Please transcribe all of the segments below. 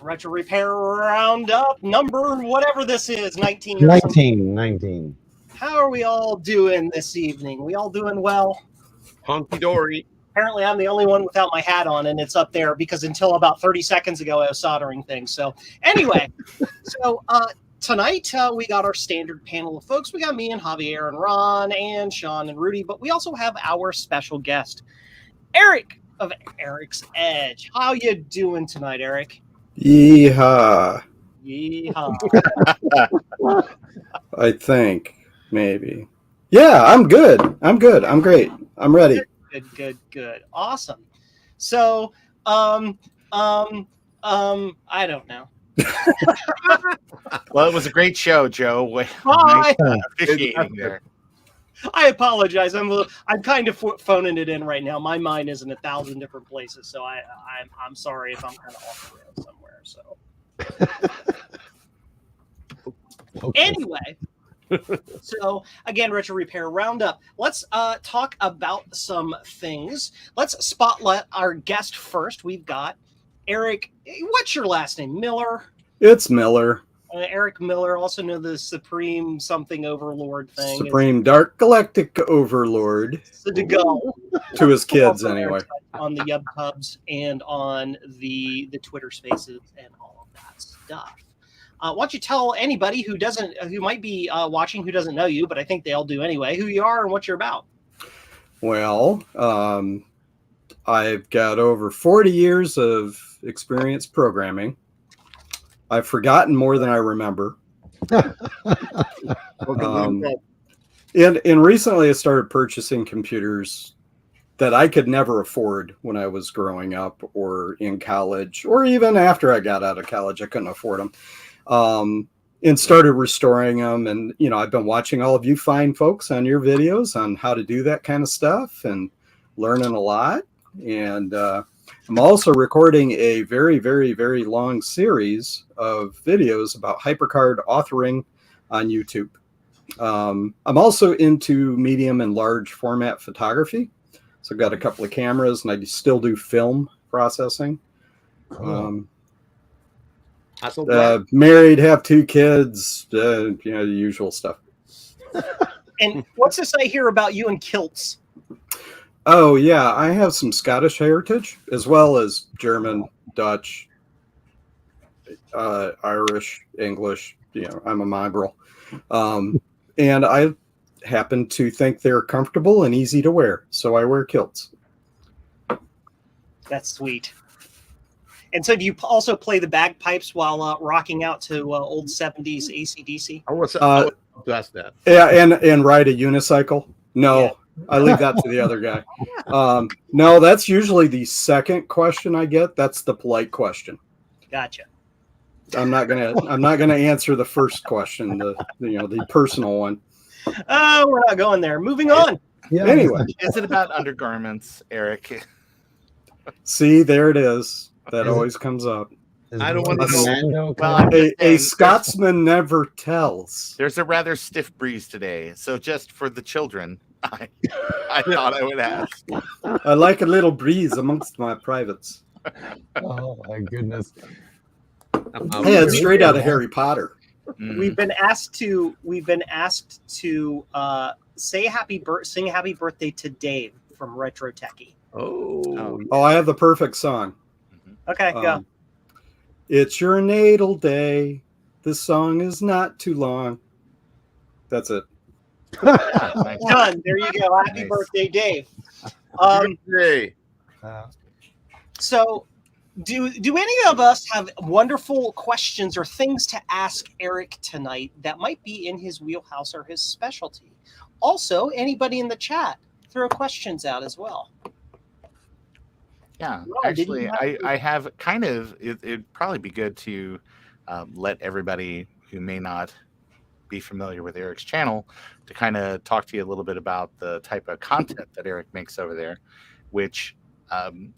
Retro Repair Roundup number, whatever this is, 19 or 19. How are we all doing this evening? We all doing well? Honky dory. Apparently, I'm the only one without my hat on, and it's up there because until about 30 seconds ago, I was soldering things. So anyway, tonight we got our standard panel of folks. We got me and Javier and Ron and Sean and Rudy, but we also have our special guest, Eric of Eric's Edge. How you doing tonight, Eric? Yeehaw. Yeehaw. I think, maybe. Yeah, I'm good. I'm great. I'm ready. Good. Awesome. So, I don't know. Well, it was a great show, Joe. Bye. Officiating there. I apologize. I'm kind of phoning it in right now. My mind is in 1,000 different places, so I'm sorry if I'm kind of off the rails somewhere. So anyway, so again, Retro Repair Roundup. Let's talk about some things. Let's spotlight our guest first. We've got Eric. What's your last name? Miller. It's Miller. Eric Miller, also known the Supreme something Overlord thing. Supreme Dark Galactic Overlord. To go to his kids, anyway. On the YubTubs and on the Twitter Spaces and all of that stuff. Why don't you tell anybody who might be watching who doesn't know you, but I think they all do anyway, who you are and what you're about. Well, I've got over 40 years of experience programming. I've forgotten more than I remember. And recently I started purchasing computers that I could never afford when I was growing up or in college, or even after I got out of college. I couldn't afford them. And started restoring them. And, I've been watching all of you fine folks on your videos on how to do that kind of stuff and learning a lot. And I'm also recording a very, very, very long series of videos about Hypercard authoring on YouTube. I'm also into medium and large format photography. So I've got a couple of cameras and I still do film processing. Married, have 2 kids, the usual stuff. And what's to say here about you and kilts? Oh, yeah, I have some Scottish heritage, as well as German, Dutch, Irish, English. I'm a mongrel. And I happen to think they're comfortable and easy to wear, so I wear kilts. That's sweet. And so do you also play the bagpipes while rocking out to old 70s AC/DC? That's that. Yeah, and ride a unicycle? No. Yeah. I leave that to the other guy. No, that's usually the second question I get. That's the polite question. Gotcha. I'm not gonna answer the first question, the personal one. Oh, we're not going there. Moving on. Yeah. Anyway, is it about undergarments, Eric? See, there it is. That always comes up. I don't want to know. Well, a Scotsman never tells. There's a rather stiff breeze today, so just for the children, I thought I would ask. I like a little breeze amongst my privates. Oh my goodness! Yeah, it's straight out of Harry Potter. We've been asked to sing happy birthday to Dave from Retro Techie. Oh! I have the perfect song. Okay, go. It's your natal day. This song is not too long. That's it. Done. There you go. Happy birthday, Dave. So, do any of us have wonderful questions or things to ask Eric tonight that might be in his wheelhouse or his specialty? Also, anybody in the chat, throw questions out as well. Yeah, actually, I have kind of, it'd probably be good to let everybody who may not be familiar with Eric's channel to kind of talk to you a little bit about the type of content that Eric makes over there, which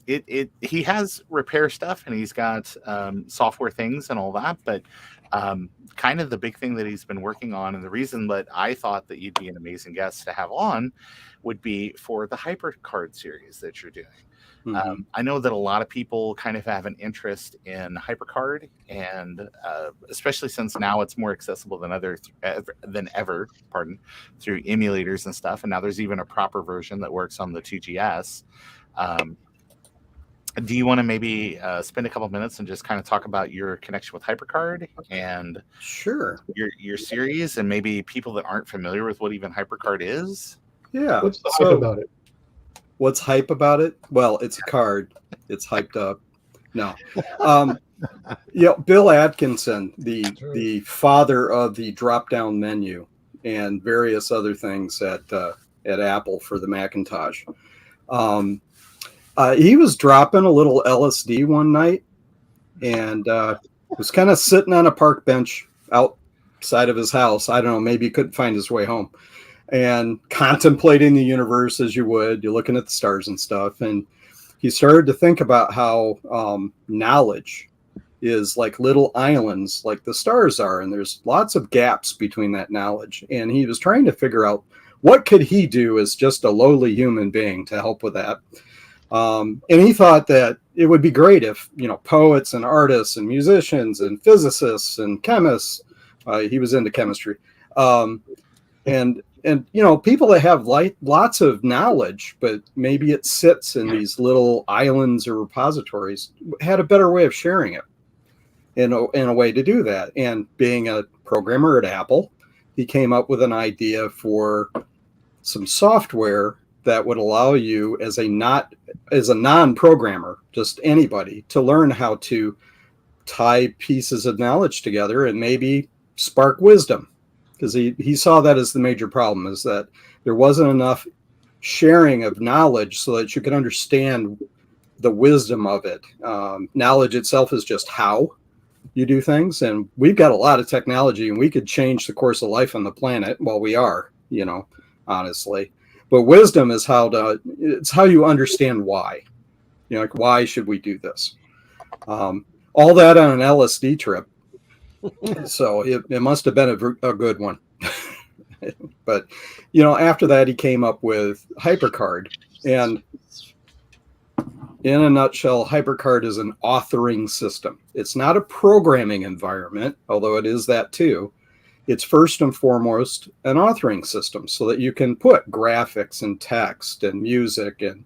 he has repair stuff and he's got software things and all that, but kind of the big thing that he's been working on, and the reason that I thought that you'd be an amazing guest to have on would be for the Hypercard series that you're doing. I know that a lot of people kind of have an interest in Hypercard, and especially since now it's more accessible than ever, through emulators and stuff. And now there's even a proper version that works on the 2GS. Do you want to maybe spend a couple minutes and just kind of talk about your connection with Hypercard and Sure. your series, and maybe people that aren't familiar with what even Hypercard is? Yeah. What's the hype about it? What's hype about it? Well, it's a card. It's hyped up. No. Bill Atkinson, the father of the drop-down menu and various other things at Apple for the Macintosh. He was dropping a little LSD one night and was kind of sitting on a park bench outside of his house. I don't know, maybe he couldn't find his way home, and contemplating the universe as you would. You're looking at the stars and stuff. And he started to think about how knowledge is like little islands like the stars are. And there's lots of gaps between that knowledge. And he was trying to figure out what could he do as just a lowly human being to help with that. And he thought that it would be great if, poets and artists and musicians and physicists and chemists, he was into chemistry, and people that have lots of knowledge, but maybe it sits in these little islands or repositories, had a better way of sharing it in a way to do that. And being a programmer at Apple, he came up with an idea for some software that would allow you as a non-programmer, just anybody, to learn how to tie pieces of knowledge together and maybe spark wisdom. Because he saw that as the major problem, is that there wasn't enough sharing of knowledge so that you could understand the wisdom of it. Knowledge itself is just how you do things. And we've got a lot of technology and we could change the course of life on the planet. Well, we are, honestly. But wisdom is it's how you understand why. Like, why should we do this? All that on an LSD trip. So it must have been a good one. But, after that, he came up with Hypercard. And in a nutshell, Hypercard is an authoring system. It's not a programming environment, although it is that too. It's first and foremost an authoring system so that you can put graphics and text and music and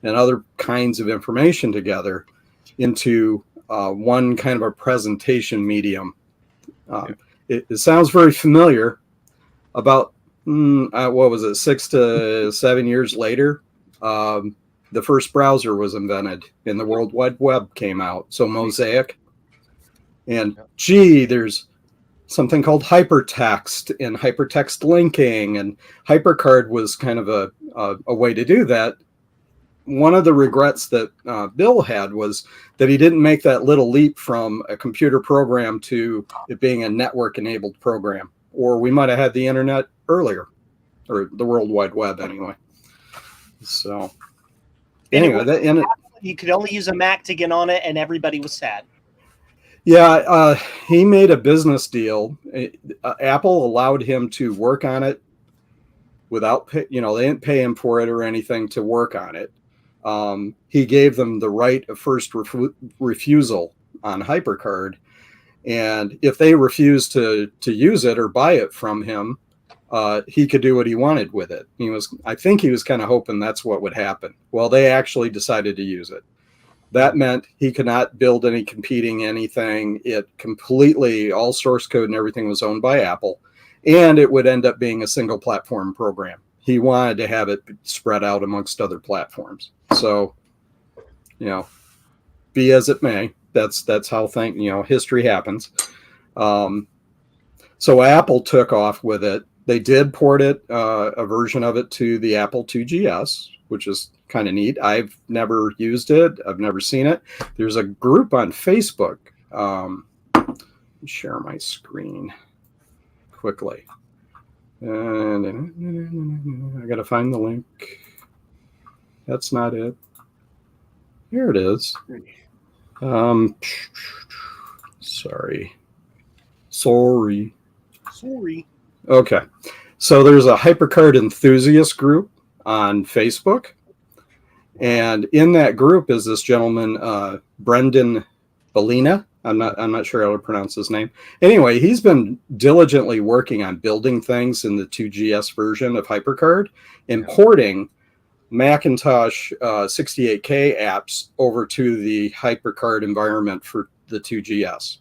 other kinds of information together into one kind of a presentation medium. It sounds very familiar. About, 6 to 7 years later, the first browser was invented and the World Wide Web came out. So Mosaic. And there's something called hypertext and hypertext linking, and Hypercard was kind of a way to do that. One of the regrets that Bill had was that he didn't make that little leap from a computer program to it being a network-enabled program, or we might have had the internet earlier, or the World Wide Web anyway. So anyway, you could only use a Mac to get on it, and everybody was sad. Yeah, he made a business deal. Apple allowed him to work on it without, they didn't pay him for it or anything to work on it. He gave them the right of first refusal on Hypercard. And if they refused to use it or buy it from him, he could do what he wanted with it. I think he was kind of hoping that's what would happen. Well, they actually decided to use it. That meant he could not build any competing anything. It completely, all source code and everything was owned by Apple, and it would end up being a single platform program. He wanted to have it spread out amongst other platforms. So, be as it may, that's how history happens. So Apple took off with it. They did port it, a version of it to the Apple 2GS, which is kind of neat. I've never used it. I've never seen it. There's a group on Facebook. Share my screen quickly. And I got to find the link. That's not it. Here it is. Sorry. Okay. So there's a Hypercard Enthusiast group on Facebook. And in that group is this gentleman, Brendan Bellina. I'm not sure how to pronounce his name. Anyway, he's been diligently working on building things in the 2GS version of Hypercard, importing Macintosh 68K apps over to the Hypercard environment for the 2GS.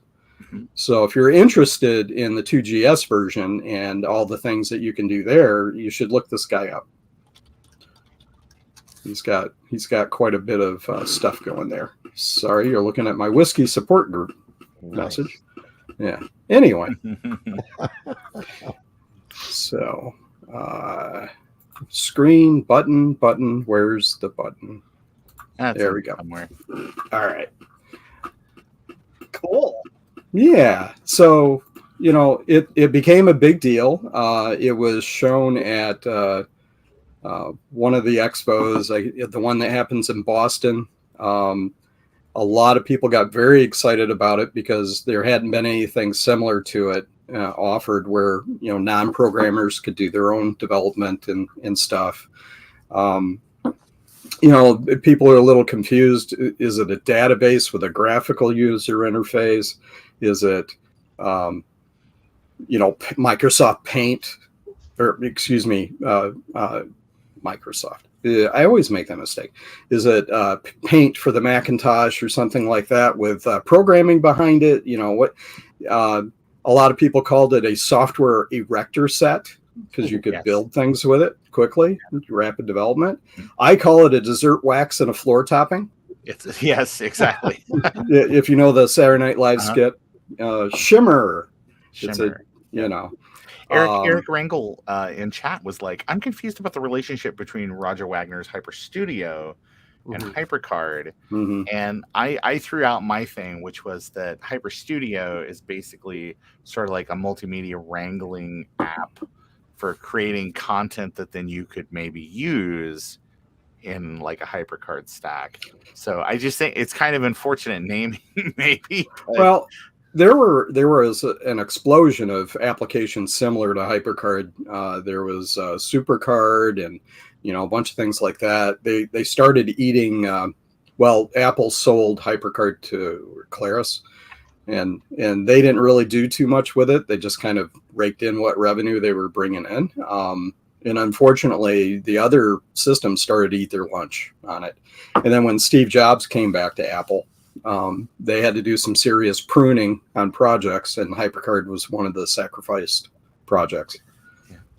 So if you're interested in the 2GS version and all the things that you can do there, you should look this guy up. He's got quite a bit of stuff going there. Sorry, you're looking at my whiskey support group message. Yeah. Anyway. So, screen, button. Where's the button? There we go. Somewhere. All right. Cool. Yeah. So, it became a big deal. It was shown at one of the expos, the one that happens in Boston. A lot of people got very excited about it because there hadn't been anything similar to it offered where, non-programmers could do their own development and stuff. People are a little confused. Is it a database with a graphical user interface? Is it, Microsoft Paint, or excuse me, Microsoft. I always make that mistake. Is it Paint for the Macintosh or something like that with programming behind it? A lot of people called it a software erector set because you could build things with it quickly, rapid development. I call it a dessert wax and a floor topping. Yes, exactly. If you know the Saturday Night Live skit, Shimmer. It's Eric Rangel in chat was like, I'm confused about the relationship between Roger Wagner's Hyper Studio and Hypercard. And I threw out my thing, which was that Hyper Studio is basically sort of like a multimedia wrangling app for creating content that then you could maybe use in like a Hypercard stack. So I just think it's kind of unfortunate naming, maybe. Well, there was an explosion of applications similar to Hypercard. There was Supercard and a bunch of things like that. They started eating. Apple sold Hypercard to Claris, and they didn't really do too much with it. They just kind of raked in what revenue they were bringing in. And unfortunately, the other systems started to eat their lunch on it. And then when Steve Jobs came back to Apple, they had to do some serious pruning on projects, and Hypercard was one of the sacrificed projects.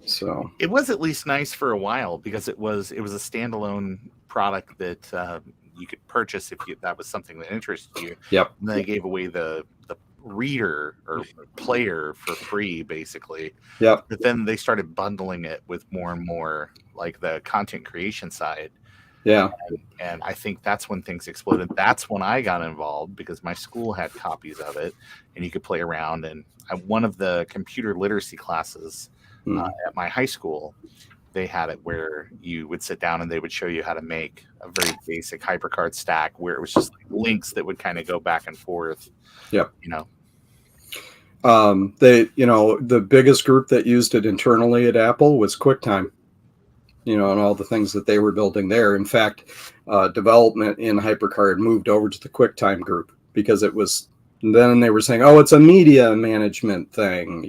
So it was at least nice for a while because it was a standalone product that you could purchase if that was something that interested you. Yep. And they gave away the reader or player for free, basically. Yep. But then they started bundling it with more and more like the content creation side. Yeah. And I think that's when things exploded. That's when I got involved because my school had copies of it and you could play around. And one of the computer literacy classes at my high school, they had it where you would sit down and they would show you how to make a very basic Hypercard stack where it was just like links that would kind of go back and forth. Yep. The biggest group that used it internally at Apple was QuickTime. And all the things that they were building there. In fact, development in Hypercard moved over to the QuickTime group because it was. Then they were saying, "Oh, it's a media management thing."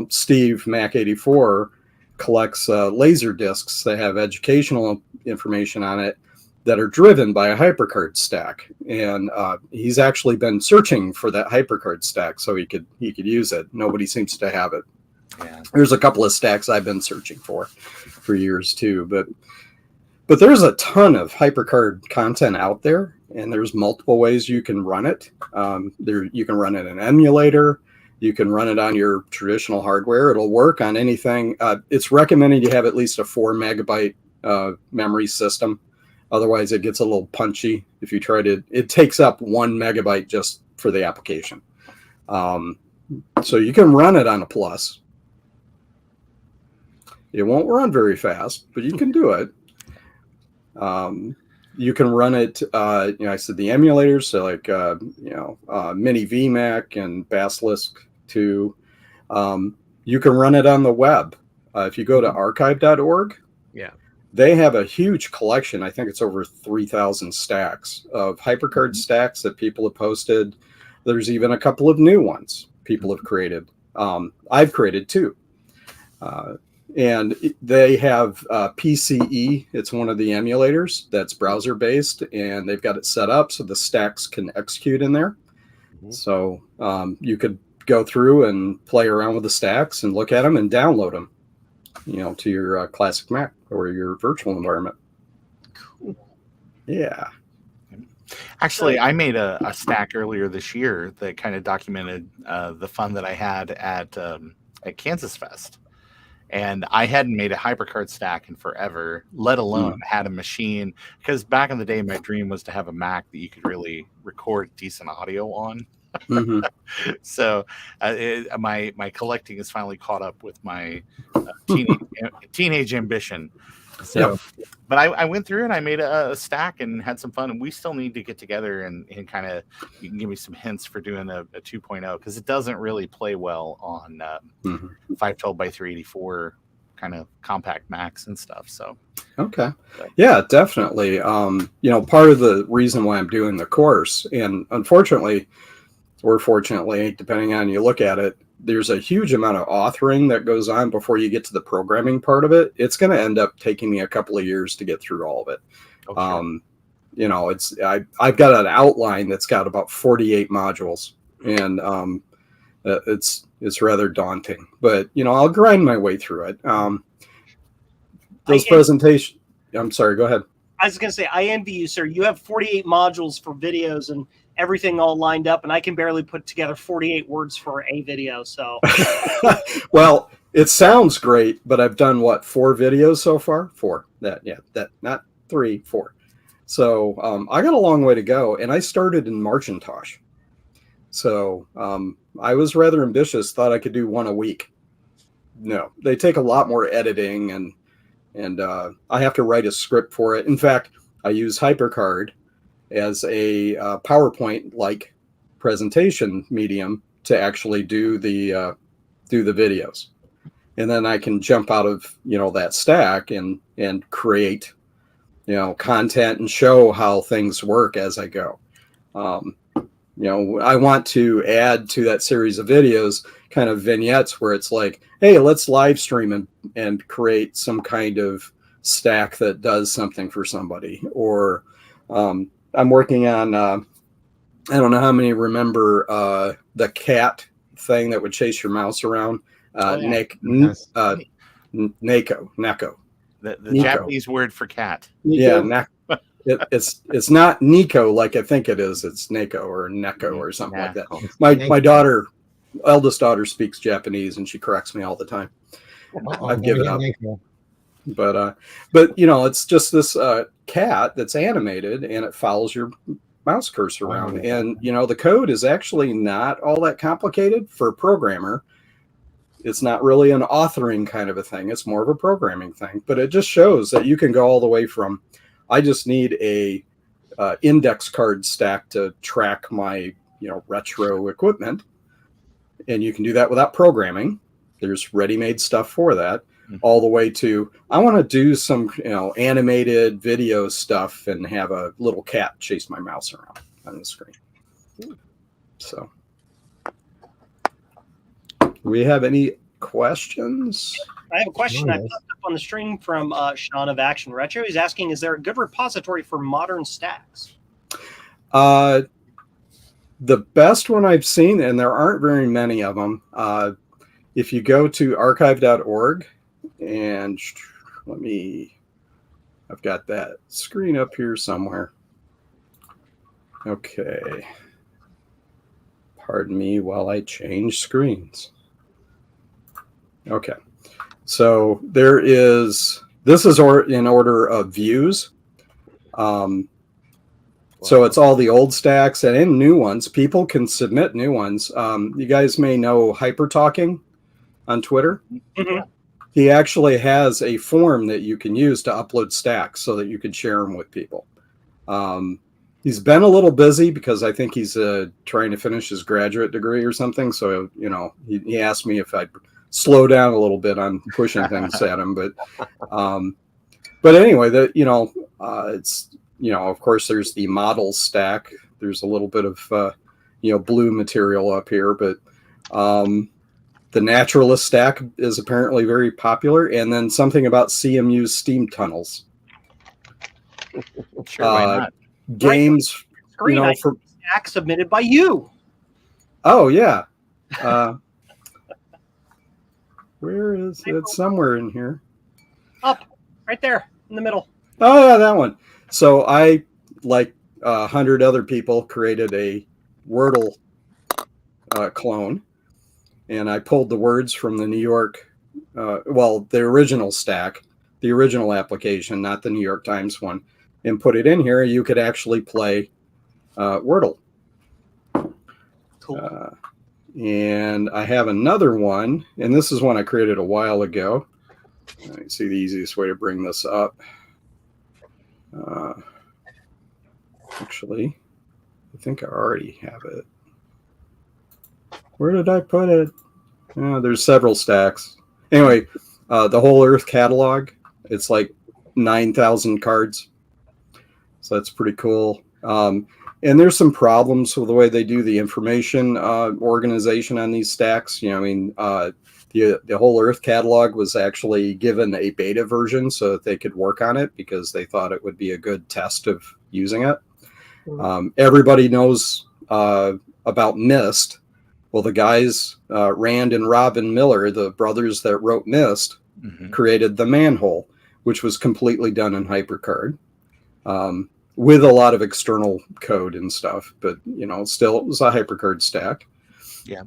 Steve Mac 84 collects laser discs that have educational information on it that are driven by a Hypercard stack, and he's actually been searching for that Hypercard stack so he could use it. Nobody seems to have it. Yeah. There's a couple of stacks I've been searching for years too, but there's a ton of Hypercard content out there, and there's multiple ways you can run it. You can run it in an emulator. You can run it on your traditional hardware. It'll work on anything. It's recommended you have at least a 4 megabyte memory system. Otherwise, it gets a little punchy. If you try to, it takes up 1 megabyte just for the application. So you can run it on a Plus. It won't run very fast, but you can do it. You can run it, I said the emulators, so like, Mini VMac and Basilisk 2. You can run it on the web. If you go to archive.org, they have a huge collection. I think it's over 3,000 stacks of Hypercard stacks that people have posted. There's even a couple of new ones people have created. I've created two. And they have PCE. It's one of the emulators that's browser based, and they've got it set up so the stacks can execute in there. So you could go through and play around with the stacks and look at them and download them, to your classic Mac or your virtual environment. Cool. Yeah. Actually, I made a stack earlier this year that kind of documented the fun that I had at Kansas Fest. And I hadn't made a Hypercard stack in forever, let alone had a machine. Because back in the day, my dream was to have a Mac that you could really record decent audio on. So my collecting is finally caught up with my teenage ambition. So, but I went through and I made a stack and had some fun. And we still need to get together and kind of, you can give me some hints for doing a 2.0, because it doesn't really play well on 512 by 384 kind of compact Macs and stuff. So, okay. Yeah, definitely. Part of the reason why I'm doing the course, and unfortunately, or fortunately, depending on you look at it, there's a huge amount of authoring that goes on before you get to the programming part of it. It's going to end up taking me a couple of years to get through all of it. Okay. I've got an outline that's got about 48 modules, and it's rather daunting, but I'll grind my way through it. Those presentations. I'm sorry, go ahead. I was going to say, I envy you, sir. You have 48 modules for videos and everything all lined up, and I can barely put together 48 words for a video. So, well, it sounds great, but I've done 4 videos so far? 4. Not 3, 4. So I got a long way to go, and I started in Macintosh. So I was rather ambitious, thought I could do 1 a week. No, they take a lot more editing, and I have to write a script for it. In fact, I use Hypercard as a PowerPoint-like presentation medium to actually do the videos, and then I can jump out of that stack and create content and show how things work as I go. I want to add to that series of videos kind of vignettes where it's like, hey, let's live stream and create some kind of stack that does something for somebody, or I'm working on, I don't know how many remember the cat thing that would chase your mouse around. Neko. The Japanese word for cat. Yeah, it's not Nico like I think it is. It's Neko or Neko or something like that. My daughter, eldest daughter, speaks Japanese, and she corrects me all the time. I've given up. But it's just this cat that's animated, and it follows your mouse cursor around. And the code is actually not all that complicated for a programmer. It's not really an authoring kind of a thing. It's more of a programming thing. But it just shows that you can go all the way from, I just need a index card stack to track my retro equipment, and you can do that without programming. There's ready-made stuff for that. All the way to, I want to do some animated video stuff and have a little cat chase my mouse around on the screen. So, do we have any questions? I have a question I popped up on the stream from Sean of Action Retro. He's asking, is there a good repository for modern stacks? The best one I've seen, and there aren't very many of them, if you go to archive.org, and I've got that screen up here somewhere. Okay. Pardon me while I change screens. Okay. So this is in order of views. So it's all the old stacks and in new ones. People can submit new ones. You guys may know Talkin on Twitter. Mm-hmm. He actually has a form that you can use to upload stacks so that you can share them with people. He's been a little busy because I think he's trying to finish his graduate degree or something. So, he asked me if I'd slow down a little bit on pushing things at him. But but anyway, it's, of course, there's the model stack. There's a little bit of blue material up here, but the naturalist stack is apparently very popular. And then something about CMU's steam tunnels. Sure, why not? Games, for stack submitted by you. Oh yeah. Where is it? Somewhere in here. Up, right there in the middle. Oh yeah, that one. So I, like 100 other people, created a Wordle clone, and I pulled the words from the New York, the original stack, the original application, not the New York Times one, and put it in here. You could actually play Wordle. Cool. And I have another one, and this is one I created a while ago. Let me see the easiest way to bring this up. Actually, I think I already have it. Where did I put it? There's several stacks. Anyway, the Whole Earth catalog, it's like 9,000 cards. So that's pretty cool. And there's some problems with the way they do the information organization on these stacks. The Whole Earth catalog was actually given a beta version so that they could work on it because they thought it would be a good test of using it. Everybody knows about Myst. Well, the guys, Rand and Robin Miller, the brothers that wrote Myst, created the Manhole, which was completely done in Hypercard. With a lot of external code and stuff, but still it was a Hypercard stack. Yeah.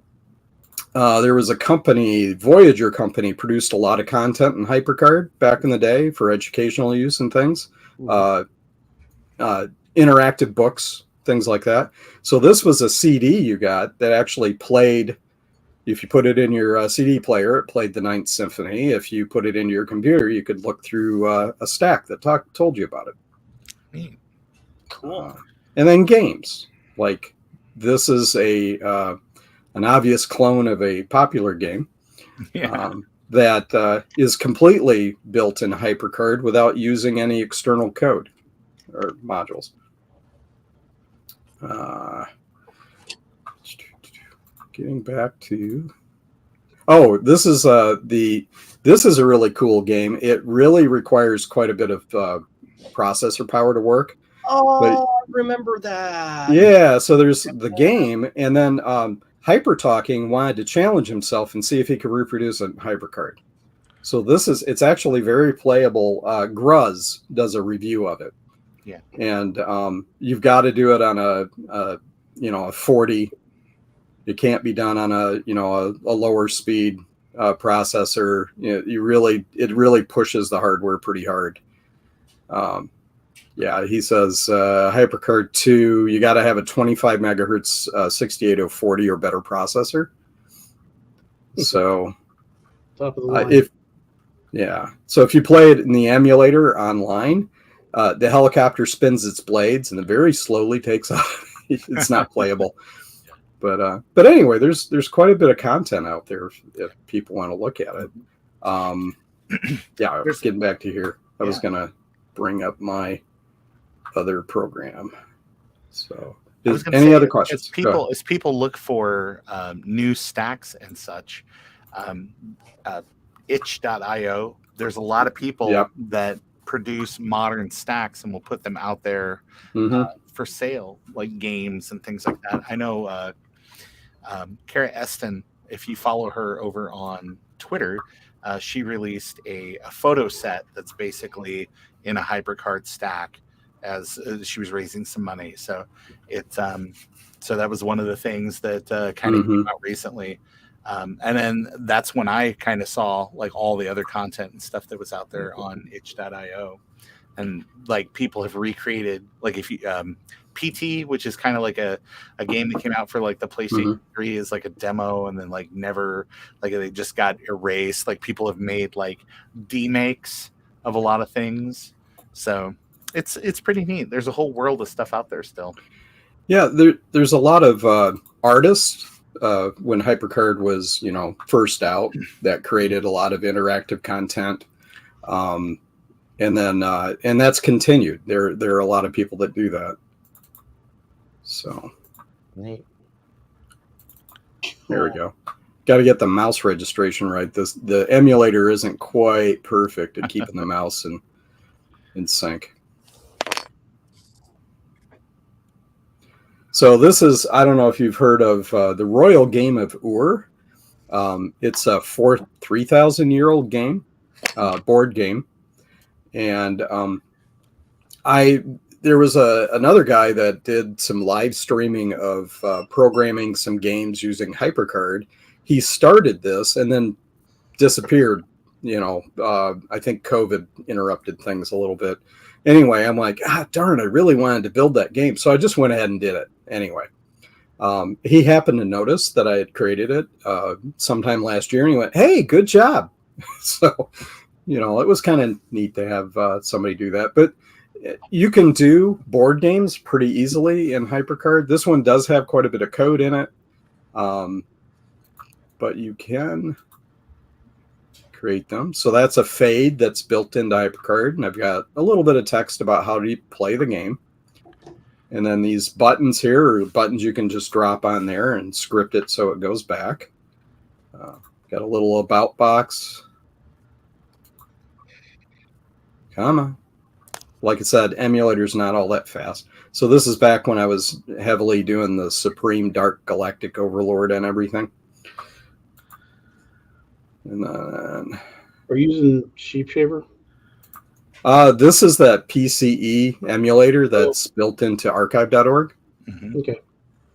There was a company, Voyager company, produced a lot of content in Hypercard back in the day for educational use and things, interactive books, things like that. So this was a CD you got that actually played. If you put it in your CD player, it played the Ninth Symphony. If you put it into your computer, you could look through a stack that told you about it. Neat. Cool. And then games, like this is an obvious clone of a popular game that is completely built in Hypercard without using any external code or modules. Getting back to this is a really cool game. It really requires quite a bit of processor power to work. I remember that. Yeah, so there's the game, and then Hyper Talking wanted to challenge himself and see if he could reproduce a Hypercard. So it's actually very playable. Gruz does a review of it. Yeah. And you've got to do it on a 40. It can't be done on a lower speed processor. It really pushes the hardware pretty hard. Yeah, he says Hypercard 2, you got to have a 25 megahertz 68040 or better processor. So, top of the line. So if you play it in the emulator online, the helicopter spins its blades and it very slowly takes off. It's not playable. But anyway, there's quite a bit of content out there if people want to look at it. I was getting back to here. I was going to bring up my other program. So any other questions? As people look for new stacks and such, itch.io, there's a lot of people that produce modern stacks and will put them out there for sale, like games and things like that. I know Kara Eston, if you follow her over on Twitter, she released a photo set that's basically in a Hypercard stack as she was raising some money. So so that was one of the things that kind of came out recently. And then that's when I kind of saw like all the other content and stuff that was out there on itch.io. And like people have recreated, like if you PT, which is kind of like a game that came out for like the PlayStation 3 is like a demo and then like never, like they just got erased. Like people have made like demakes of a lot of things. So it's pretty neat. There's a whole world of stuff out there still. Yeah, there's a lot of artists when Hypercard was, And then and that's continued. There are a lot of people that do that. So Neat. there we go. Got to get the mouse registration right. The emulator isn't quite perfect at keeping the mouse in sync. So this is, I don't know if you've heard of the Royal Game of Ur. It's a 3,000-year-old game, board game. And there was another guy that did some live streaming of programming some games using Hypercard. He started this and then disappeared. I think COVID interrupted things a little bit. Anyway, I'm like, darn, I really wanted to build that game. So I just went ahead and did it anyway. He happened to notice that I had created it sometime last year, and he went, hey, good job. So, it was kind of neat to have somebody do that. But you can do board games pretty easily in Hypercard. This one does have quite a bit of code in it. But you can create them. So that's a fade that's built into Hypercard, and I've got a little bit of text about how to play the game. And then these buttons here are buttons you can just drop on there and script it so it goes back. Got a little about box. Come on. Like I said, emulator's not all that fast. So this is back when I was heavily doing the Supreme Dark Galactic Overlord and everything. And then, are you using Sheep Shaver? this is that PCE emulator that's built into archive.org. Mm-hmm. Okay.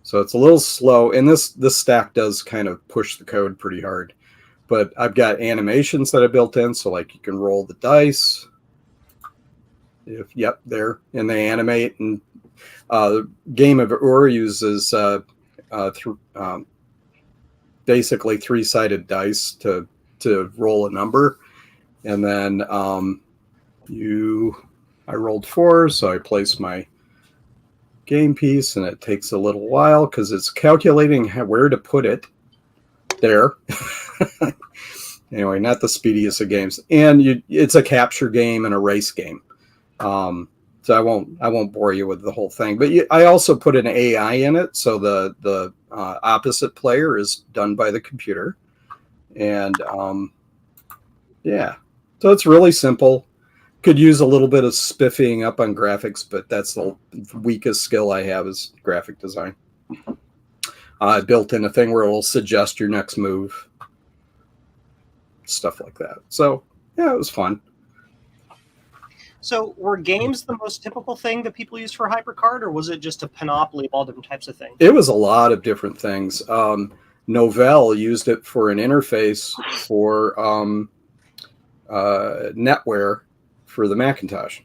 So it's a little slow, and this stack does kind of push the code pretty hard. But I've got animations that I built in, so like you can roll the dice. Yep, there, and they animate. And the Game of Ur uses basically three-sided dice to roll a number, and then I rolled 4, so I placed my game piece, and it takes a little while because it's calculating where to put it. There. Anyway, not the speediest of games, and it's a capture game and a race game. So I won't bore you with the whole thing, but I also put an AI in it, so the opposite player is done by the computer, and yeah, so it's really simple. Could use a little bit of spiffing up on graphics, but that's the weakest skill I have is graphic design. I built in a thing where it will suggest your next move, stuff like that. So yeah, it was fun. So were games the most typical thing that people use for Hypercard, or was it just a panoply of all different types of things? It was a lot of different things. Novell used it for an interface for NetWare for the Macintosh.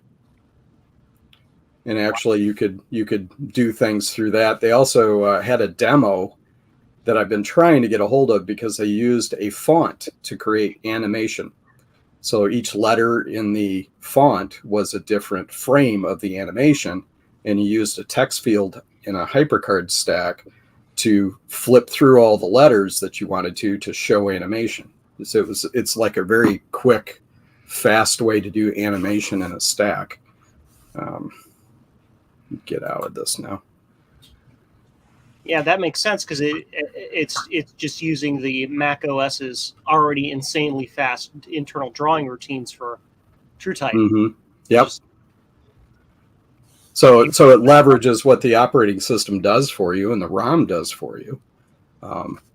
And actually you could do things through that. They also had a demo that I've been trying to get a hold of because they used a font to create animation. So each letter in the font was a different frame of the animation, and you used a text field in a Hypercard stack to flip through all the letters that you wanted to show animation. So it's like a very quick, fast way to do animation in a stack. Get out of this now. Yeah, that makes sense because it's just using the Mac OS's already insanely fast internal drawing routines for TrueType. Mm-hmm. Yep. So it leverages what the operating system does for you and the ROM does for you,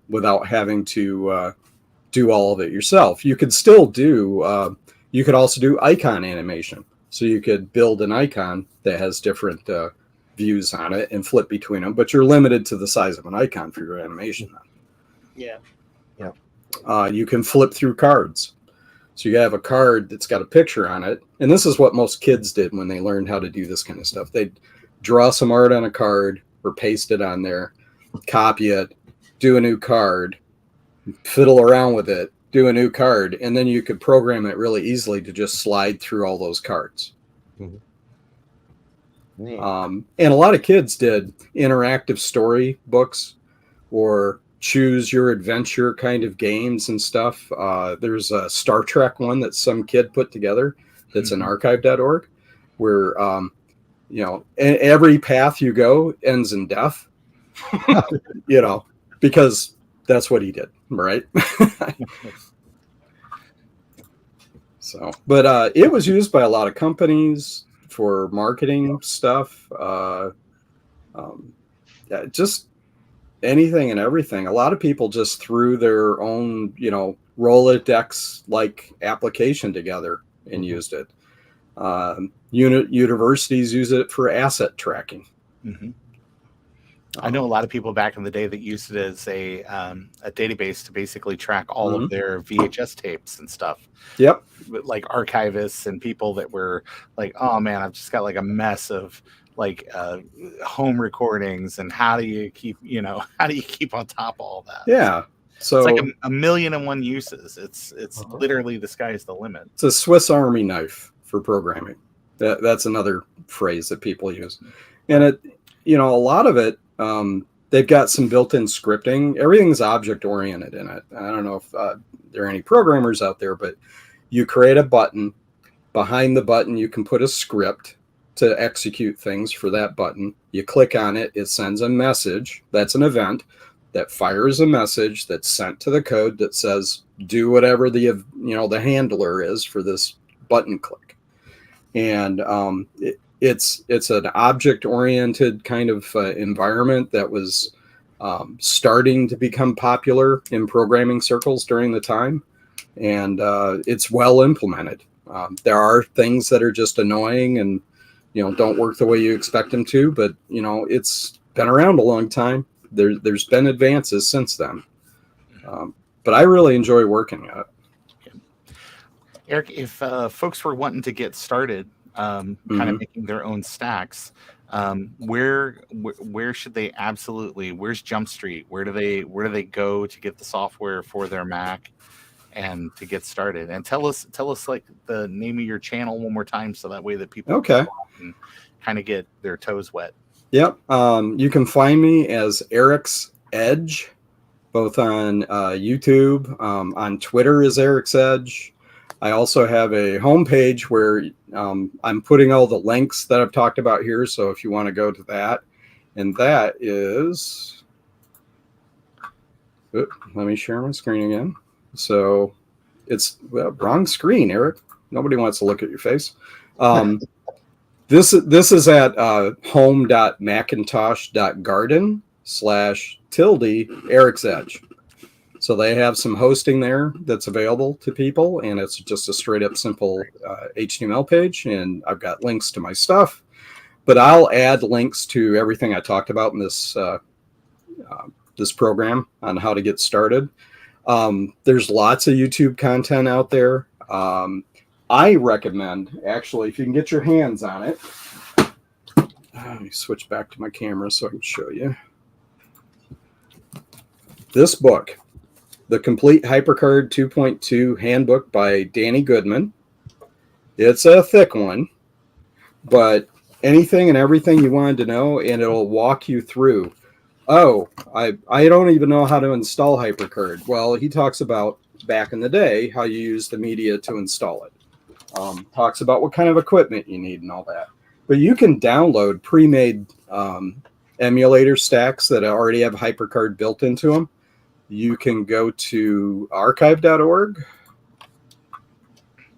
without having to do all of it yourself. You could still do. You could also do icon animation. So you could build an icon that has different views on it and flip between them, but you're limited to the size of an icon for your animation. Yeah. You can flip through cards. So you have a card that's got a picture on it. And this is what most kids did when they learned how to do this kind of stuff. They'd draw some art on a card or paste it on there, copy it, do a new card, fiddle around with it, do a new card, and then you could program it really easily to just slide through all those cards. Mm-hmm. And a lot of kids did interactive story books or choose your adventure kind of games and stuff. There's a Star Trek one that some kid put together that's in archive.org, where every path you go ends in death. Because that's what he did, right? So, but it was used by a lot of companies for marketing stuff. Just anything and everything. A lot of people just threw their own, Rolodex-like application together and used it. Universities use it for asset tracking. Mm-hmm. I know a lot of people back in the day that used it as a database to basically track all of their VHS tapes and stuff. Yep. Like archivists and people that were like, oh man, I've just got like a mess of like home recordings, and how do you keep on top of all that? Yeah. So it's like a million and one uses. It's literally the sky's the limit. It's a Swiss Army knife for programming. That's another phrase that people use. And a lot of it, they've got some built-in scripting. Everything's object-oriented in it. I don't know if there are any programmers out there, but you create a button. Behind the button, you can put a script to execute things for that button. You click on it, it sends a message. That's an event that fires a message that's sent to the code that says, do whatever the handler is for this button click. And it's an object-oriented kind of environment that was starting to become popular in programming circles during the time, and it's well implemented. There are things that are just annoying and don't work the way you expect them to, but it's been around a long time. There's been advances since then, but I really enjoy working at it. Eric, if folks were wanting to get started, kind of making their own stacks, where should they where's Jump Street? Where do they go to get the software for their Mac and to get started? And tell us like the name of your channel one more time, so that way that people can kind of get their toes wet. Yep. You can find me as Eric's Edge, both on YouTube, on Twitter as Eric's Edge. I also have a homepage where I'm putting all the links that I've talked about here. So if you want to go to that, and that is, let me share my screen again. So it's wrong screen, Eric. Nobody wants to look at your face. This is at home.macintosh.garden/Eric's Edge. So they have some hosting there that's available to people, and it's just a straight up simple HTML page, and I've got links to my stuff, but I'll add links to everything I talked about in this this program on how to get started. There's lots of YouTube content out there. I recommend, actually, if you can get your hands on it, let me switch back to my camera so I can show you. This book, The Complete Hypercard 2.2 Handbook by Danny Goodman. It's a thick one, but anything and everything you wanted to know, and it'll walk you through. Oh, I don't even know how to install Hypercard. Well, he talks about back in the day how you use the media to install it. Talks about what kind of equipment you need and all that. But you can download pre-made emulator stacks that already have Hypercard built into them. You can go to archive.org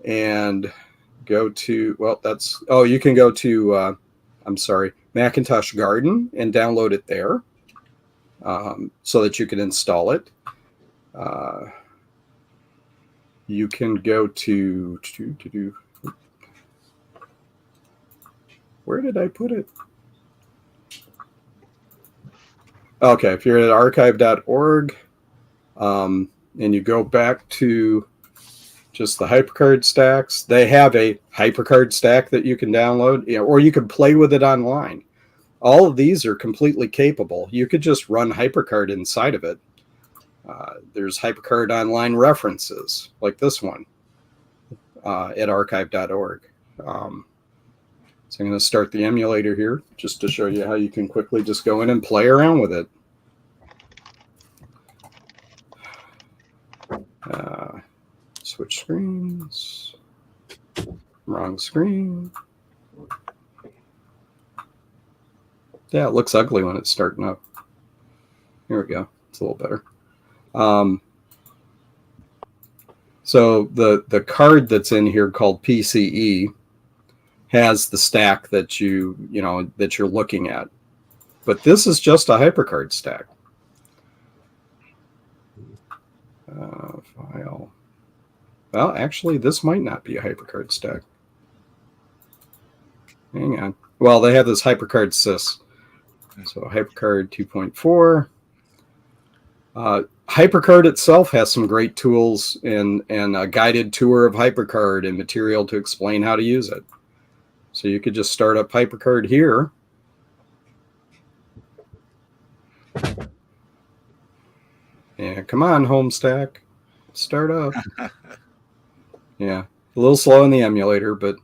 and go to, you can go to, Macintosh Garden and download it there so that you can install it. You can go to where did I put it? Okay, if you're at archive.org, and you go back to just the Hypercard stacks, they have a Hypercard stack that you can download, or you can play with it online. All of these are completely capable. You could just run Hypercard inside of it. There's Hypercard online references, like this one, at archive.org. So I'm going to start the emulator here, just to show you how you can quickly just go in and play around with it. Switch screens. Wrong screen. Yeah, it looks ugly when it's starting up. Here we go. It's a little better. So the card that's in here called PCE has the stack that you're looking at. But this is just a Hypercard stack. File. Well, actually, this might not be a Hypercard stack. Hang on. Well, they have this Hypercard sys. So Hypercard 2.4. Hypercard itself has some great tools and a guided tour of Hypercard and material to explain how to use it. So you could just start up Hypercard here. Yeah, come on, home stack. Start up. Yeah, a little slow in the emulator, but...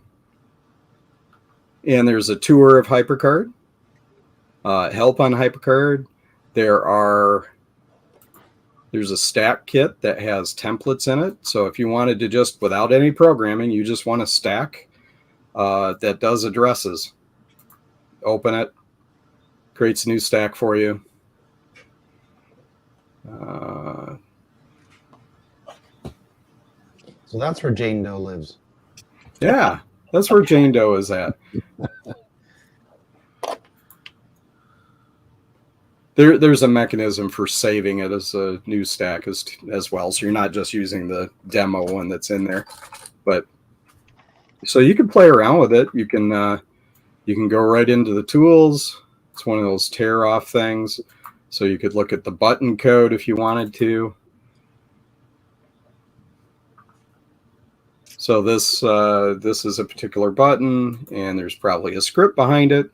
And there's a tour of Hypercard. Help on Hypercard. There's a stack kit that has templates in it. So if you wanted to just, without any programming, you just want a stack that does addresses. Open it. Creates a new stack for you. So that's where Jane Doe lives. Yeah, that's where Jane Doe is at. There's a mechanism for saving it as a new stack as well. So you're not just using the demo one that's in there. But so you can play around with it. You can go right into the tools. It's one of those tear off things. So you could look at the button code if you wanted to. So this is a particular button, and there's probably a script behind it.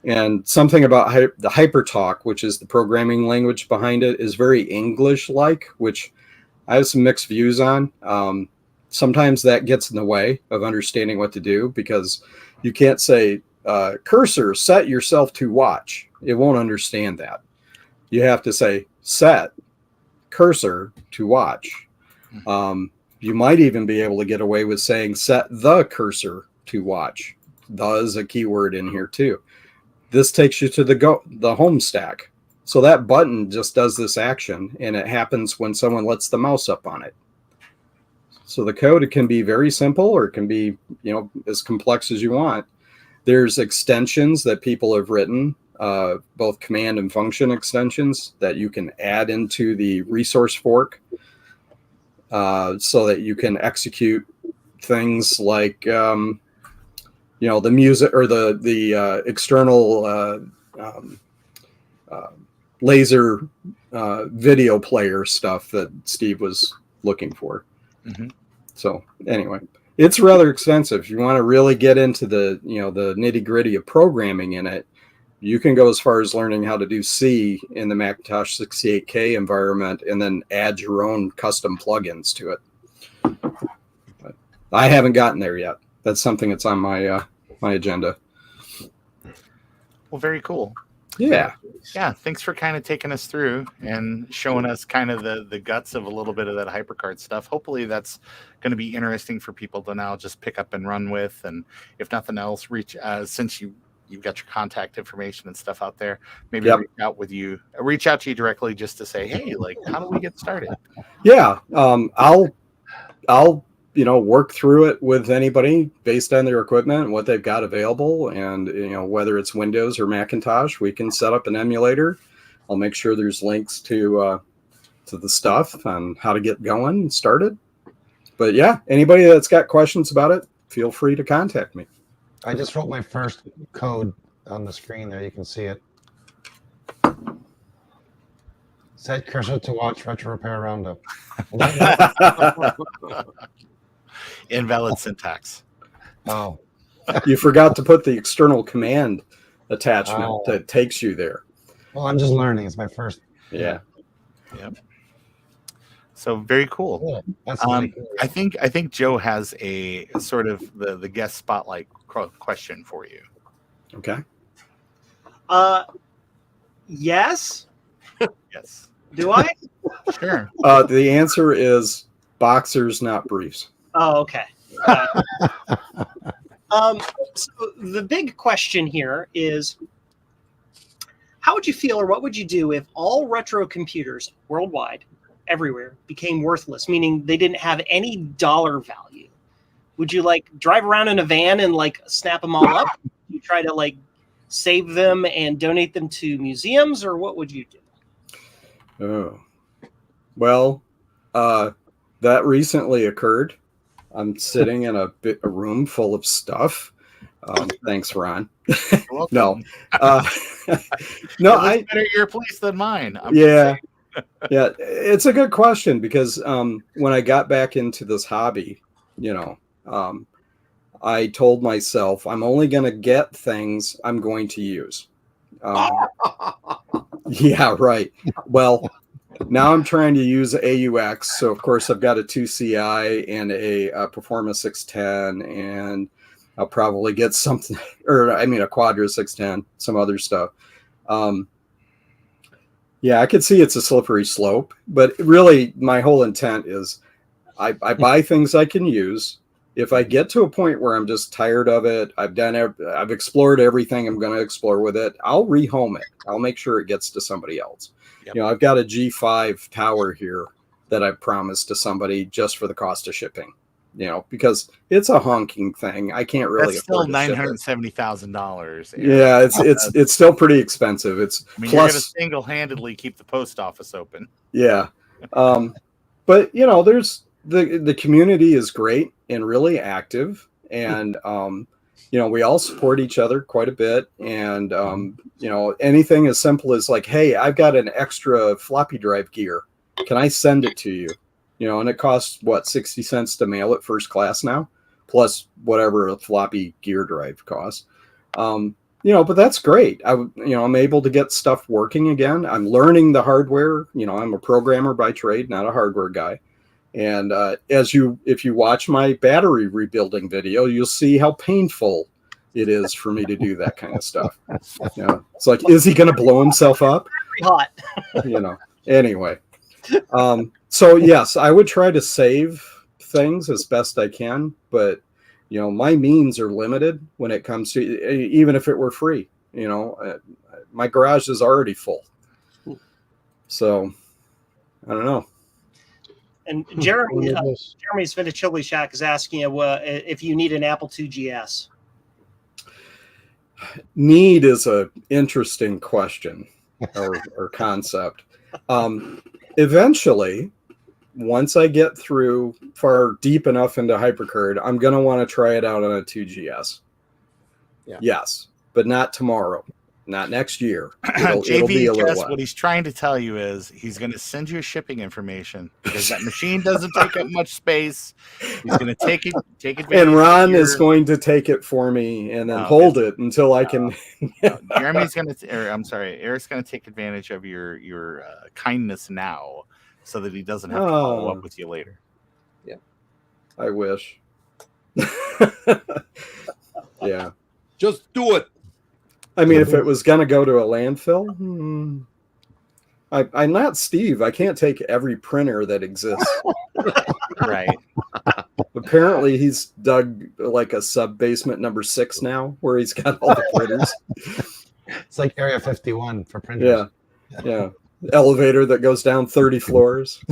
And something about the HyperTalk, which is the programming language behind it, is very English-like, which I have some mixed views on. Sometimes that gets in the way of understanding what to do, because you can't say, cursor, set yourself to watch. It won't understand that. You have to say, set cursor to watch. You might even be able to get away with saying, set the cursor to watch. The is a keyword in here too. This takes you to the home stack. So that button just does this action, and it happens when someone lets the mouse up on it. So the code, can be very simple, or it can be, as complex as you want. There's extensions that people have written, both command and function extensions that you can add into the resource fork, so that you can execute things like, the music or the external laser video player stuff that Steve was looking for. Mm-hmm. So anyway, it's rather extensive. If you want to really get into the nitty gritty of programming in it, you can go as far as learning how to do C in the Macintosh 68K environment and then add your own custom plugins to it. But I haven't gotten there yet. That's something that's on my agenda. Well, very cool. Yeah. Yeah. Thanks for kind of taking us through and showing us kind of the guts of a little bit of that Hypercard stuff. Hopefully that's going to be interesting for people to now just pick up and run with. And if nothing else, since you've got your contact information and stuff out there, maybe reach out to you directly just to say, hey, like, how do we get started? Yeah. I'll work through it with anybody based on their equipment and what they've got available. And, whether it's Windows or Macintosh, we can set up an emulator. I'll make sure there's links to the stuff on how to get going and started. But yeah, anybody that's got questions about it, feel free to contact me. I just wrote my first code on the screen there. You can see it. Set cursor to watch retro repair Roundup. Invalid syntax. Oh. You forgot to put the external command attachment that takes you there. Well, I'm just learning. It's my first. Yeah. Yep. So very cool. Yeah, that's really cool. I think Joe has a sort of the guest spotlight question for you. Okay. Yes. Yes. Do I? Sure. The answer is boxers, not briefs. Oh, okay. So the big question here is, how would you feel, or what would you do if all retro computers worldwide, everywhere, became worthless, meaning they didn't have any dollar value? Would you like drive around in a van and like snap them all up? You try to like save them and donate them to museums, or what would you do? Oh, well, that recently occurred. I'm sitting in a room full of stuff. Thanks, Ron. No, no, I better your police than mine. Yeah, it's a good question because when I got back into this hobby, I told myself I'm only going to get things I'm going to use. Yeah, right. Well, now I'm trying to use AUX, so of course I've got a 2CI and a Performa 610, and I'll probably get something, a Quadra 610, some other stuff. Yeah, I could see it's a slippery slope, but really my whole intent is I buy things I can use. If I get to a point where I'm just tired of it, I've explored everything I'm going to explore with it, I'll rehome it. I'll make sure it gets to somebody else. Yep. I've got a G5 tower here that I promised to somebody just for the cost of shipping. Because it's a honking thing. I can't really. That's still $970,000. Yeah, it's still pretty expensive. You're going to single-handedly keep the post office open. Yeah, but there's the community is great and really active, and we all support each other quite a bit. And anything as simple as like, hey, I've got an extra floppy drive gear. Can I send it to you? And it costs 60 cents to mail it first class now, plus whatever a floppy gear drive costs. But that's great. I'm able to get stuff working again. I'm learning the hardware. I'm a programmer by trade, not a hardware guy. And if you watch my battery rebuilding video, you'll see how painful it is for me to do that kind of stuff. It's like, is he going to blow himself up? Hot. Anyway. So yes, I would try to save things as best I can, but my means are limited when it comes to, even if it were free. My garage is already full, so I don't know. And Jeremy's Vintage Chili Shack is asking you if you need an Apple II GS. Need is a interesting question or concept. Eventually, once I get through far deep enough into Hypercard, I'm going to want to try it out on a 2GS. Yeah. Yes, but not tomorrow, not next year. It'll be a little while. What he's trying to tell you is he's going to send you shipping information because that machine doesn't take up much space. He's going to take advantage. And Ron is going to take it for me and then hold it until I can. Eric's going to take advantage of your kindness now, so that he doesn't have to follow up with you later. Yeah, I wish. Yeah, just do it. I mean, if it was going to go to a landfill, I'm not Steve. I can't take every printer that exists. Right. Apparently, he's dug like a sub-basement number 6 now, where he's got all the printers. It's like Area 51 for printers. Yeah. Elevator that goes down 30 floors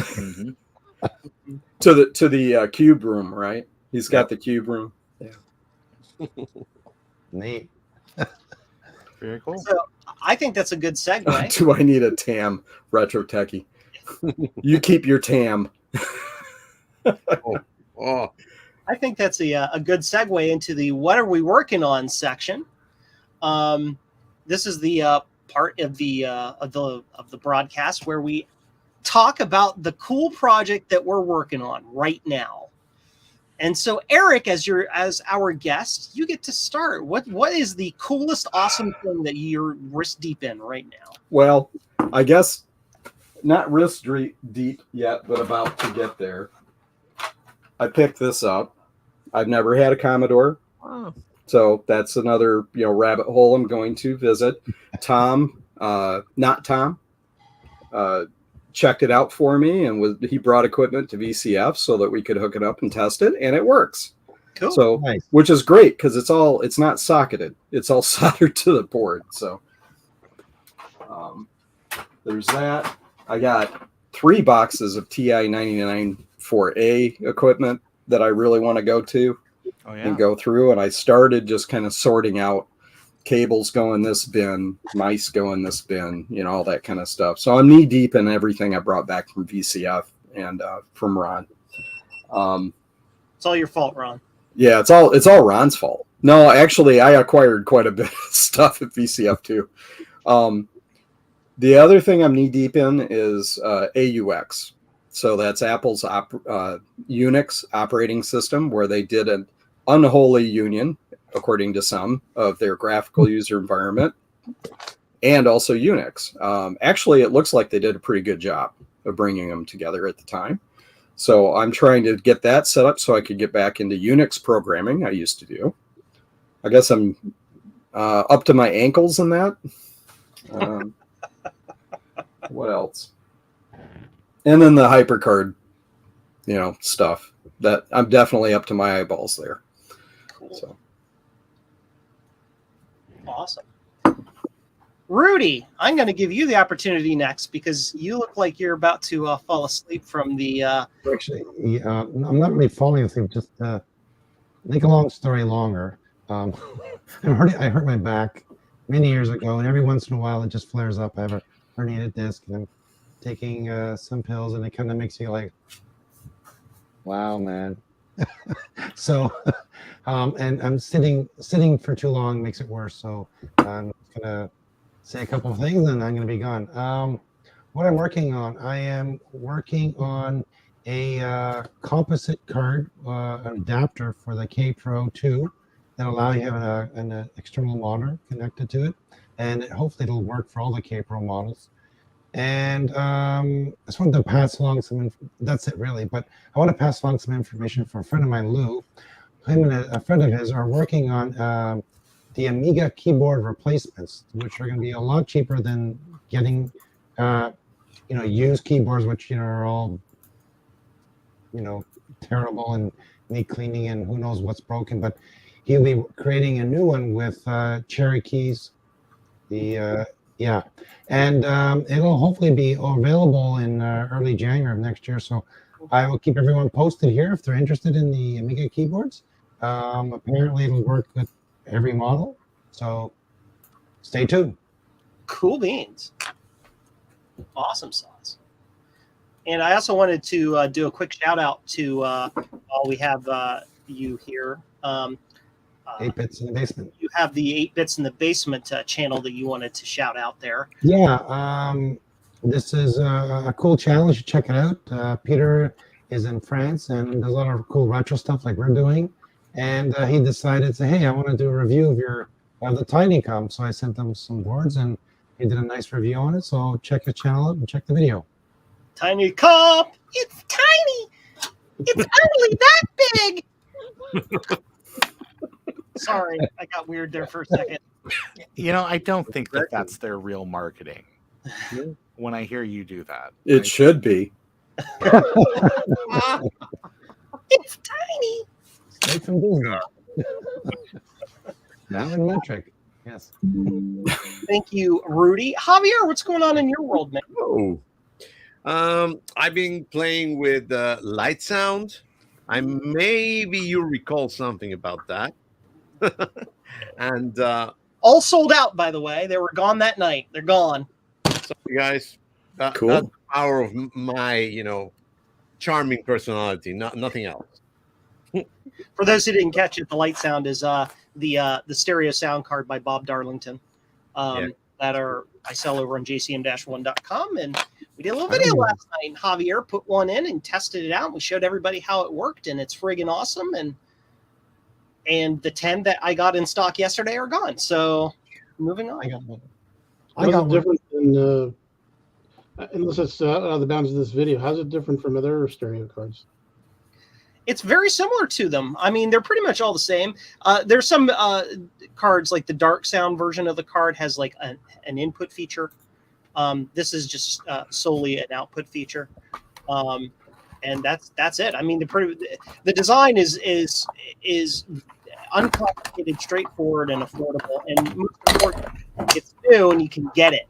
to the cube room, right? He's got the cube room. Yeah. Neat. Very cool. So I think that's a good segue. Do I need a TAM, Retro Techie? You keep your TAM. I think that's a good segue into the "What are we working on?" section. This is the part of the broadcast where we talk about the cool project that we're working on right now. And so, Eric, as our guest, you get to start. What is the coolest, awesome thing that you're wrist deep in right now? Well, I guess not wrist deep yet, but about to get there. I picked this up. I've never had a Commodore. Oh. So that's another rabbit hole I'm going to visit. Tom, not Tom, checked it out for me, and he brought equipment to VCF so that we could hook it up and test it, and it works. Cool. So, Nice. which is great because it's not socketed. It's all soldered to the board. So there's that. I got 3 boxes of TI 994A equipment that I really want to go to and go through. And I started just kind of sorting out cables go in this bin, mice go in this bin, all that kind of stuff. So I'm knee deep in everything I brought back from VCF and from Ron. It's all your fault, Ron. Yeah, it's all Ron's fault. No, actually, I acquired quite a bit of stuff at VCF too. The other thing I'm knee deep in is AUX. So that's Apple's Unix operating system, where they did an unholy union, according to some, of their graphical user environment and also Unix. Actually, it looks like they did a pretty good job of bringing them together at the time. So I'm trying to get that set up so I could get back into Unix programming I used to do. I guess I'm up to my ankles in that. What else? And then the Hypercard, stuff that I'm definitely up to my eyeballs there. Cool. So. Awesome. Rudy, I'm going to give you the opportunity next because you look like you're about to fall asleep from the. Actually, I'm not really falling asleep. Just make a long story longer. I hurt my back many years ago, and every once in a while it just flares up. I have a herniated disc, and I'm taking some pills, and it kind of makes you like, wow, man. So, and I'm sitting for too long makes it worse. So I'm gonna say a couple of things, and I'm gonna be gone. What I'm working on, I am working on a composite card, an adapter for the K Pro 2 that allow you to have an external monitor connected to it, and hopefully it'll work for all the K Pro models. And I just wanted to pass along that's it really, but I want to pass along some information for a friend of mine, Lou. Him and a friend of his are working on the Amiga keyboard replacements, which are going to be a lot cheaper than getting, used keyboards, which, are all, terrible and need cleaning and who knows what's broken. But he'll be creating a new one with cherry keys. And it'll hopefully be available in early January of next year. So I will keep everyone posted here if they're interested in the Amiga keyboards. Apparently it'll work with every model. So stay tuned. Cool beans. Awesome sauce. And I also wanted to do a quick shout out to while we have you here. 8 Bits in the Basement. You have the 8 Bits in the Basement channel that you wanted to shout out there. Yeah, this is a cool channel. You should check it out. Peter is in France and does a lot of cool retro stuff like we're doing. And he decided to say, hey, I want to do a review of the Tiny Comp. So I sent him some boards and he did a nice review on it. So check his channel out and check the video. Tiny Comp! It's tiny! It's only that big! Sorry, I got weird there for a second. I don't think that's their real marketing. When I hear you do that, It should be. It's tiny! Straight from Disney. Now in metric. Yes. Thank you, Rudy. Javier, what's going on in your world, man? I've been playing with Light Sound. Maybe you recall something about that. And All sold out, by the way. They were gone that night. They're gone. sorry, guys. Cool. That's the power of my, charming personality. Nothing else. For those who didn't catch it, the Light Sound is the stereo sound card by Bob Darlington that I sell over on jcm-1.com. And we did a little video last night, and Javier put one in and tested it out. And we showed everybody how it worked, and it's friggin' awesome. And the 10 that I got in stock yesterday are gone. So moving on. I got one. How's it different than, unless it's out of the bounds of this video, how's it different from other stereo cards? It's very similar to them. I mean, they're pretty much all the same. There's some cards, like the Dark Sound version of the card has like an input feature. This is just solely an output feature. and that's it. I mean, the design is uncomplicated, straightforward, and affordable, and most important, it's new and you can get it.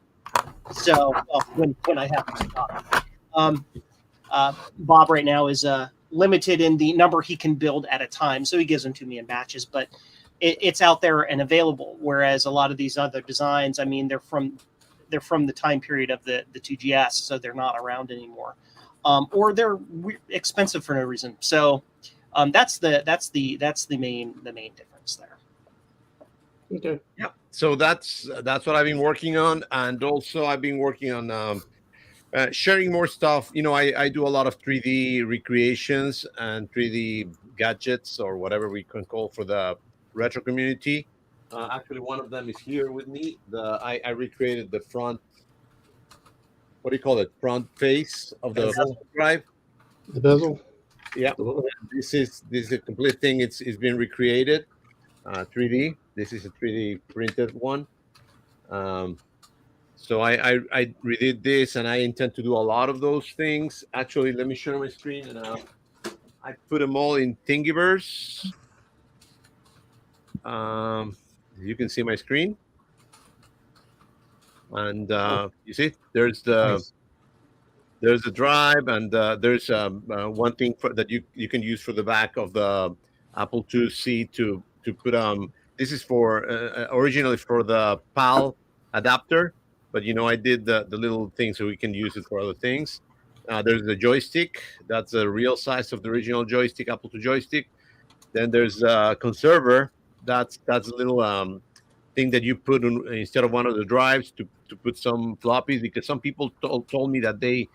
So when I have to stop. Bob right now is limited in the number he can build at a time, so he gives them to me in batches, but it's out there and available. Whereas a lot of these other designs, I mean, they're from the time period of the 2GS, so they're not around anymore, or they're expensive for no reason. So that's the main difference there. Okay. Yeah. So that's what I've been working on, and also I've been working on sharing more stuff. You know, I do a lot of 3D recreations and 3D gadgets, or whatever we can call, for the retro community. Actually, one of them is here with me. I recreated the front. What do you call it? Front face of the drive. The bezel. Yeah. This is a complete thing. It's been recreated, 3D. This is a 3D printed one. So I redid this, and I intend to do a lot of those things. Actually, let me share my screen, and I put them all in Thingiverse. You can see my screen, and you see there's the drive, and there's one thing that you can use for the back of the Apple IIc to put this is for originally for the PAL adapter, but I did the little thing so we can use it for other things. There's the joystick. That's the real size of the original joystick, Apple II joystick. Then there's a conserver. That's a little thing that you put on, instead of one of the drives, to put some floppies, because some people told me that they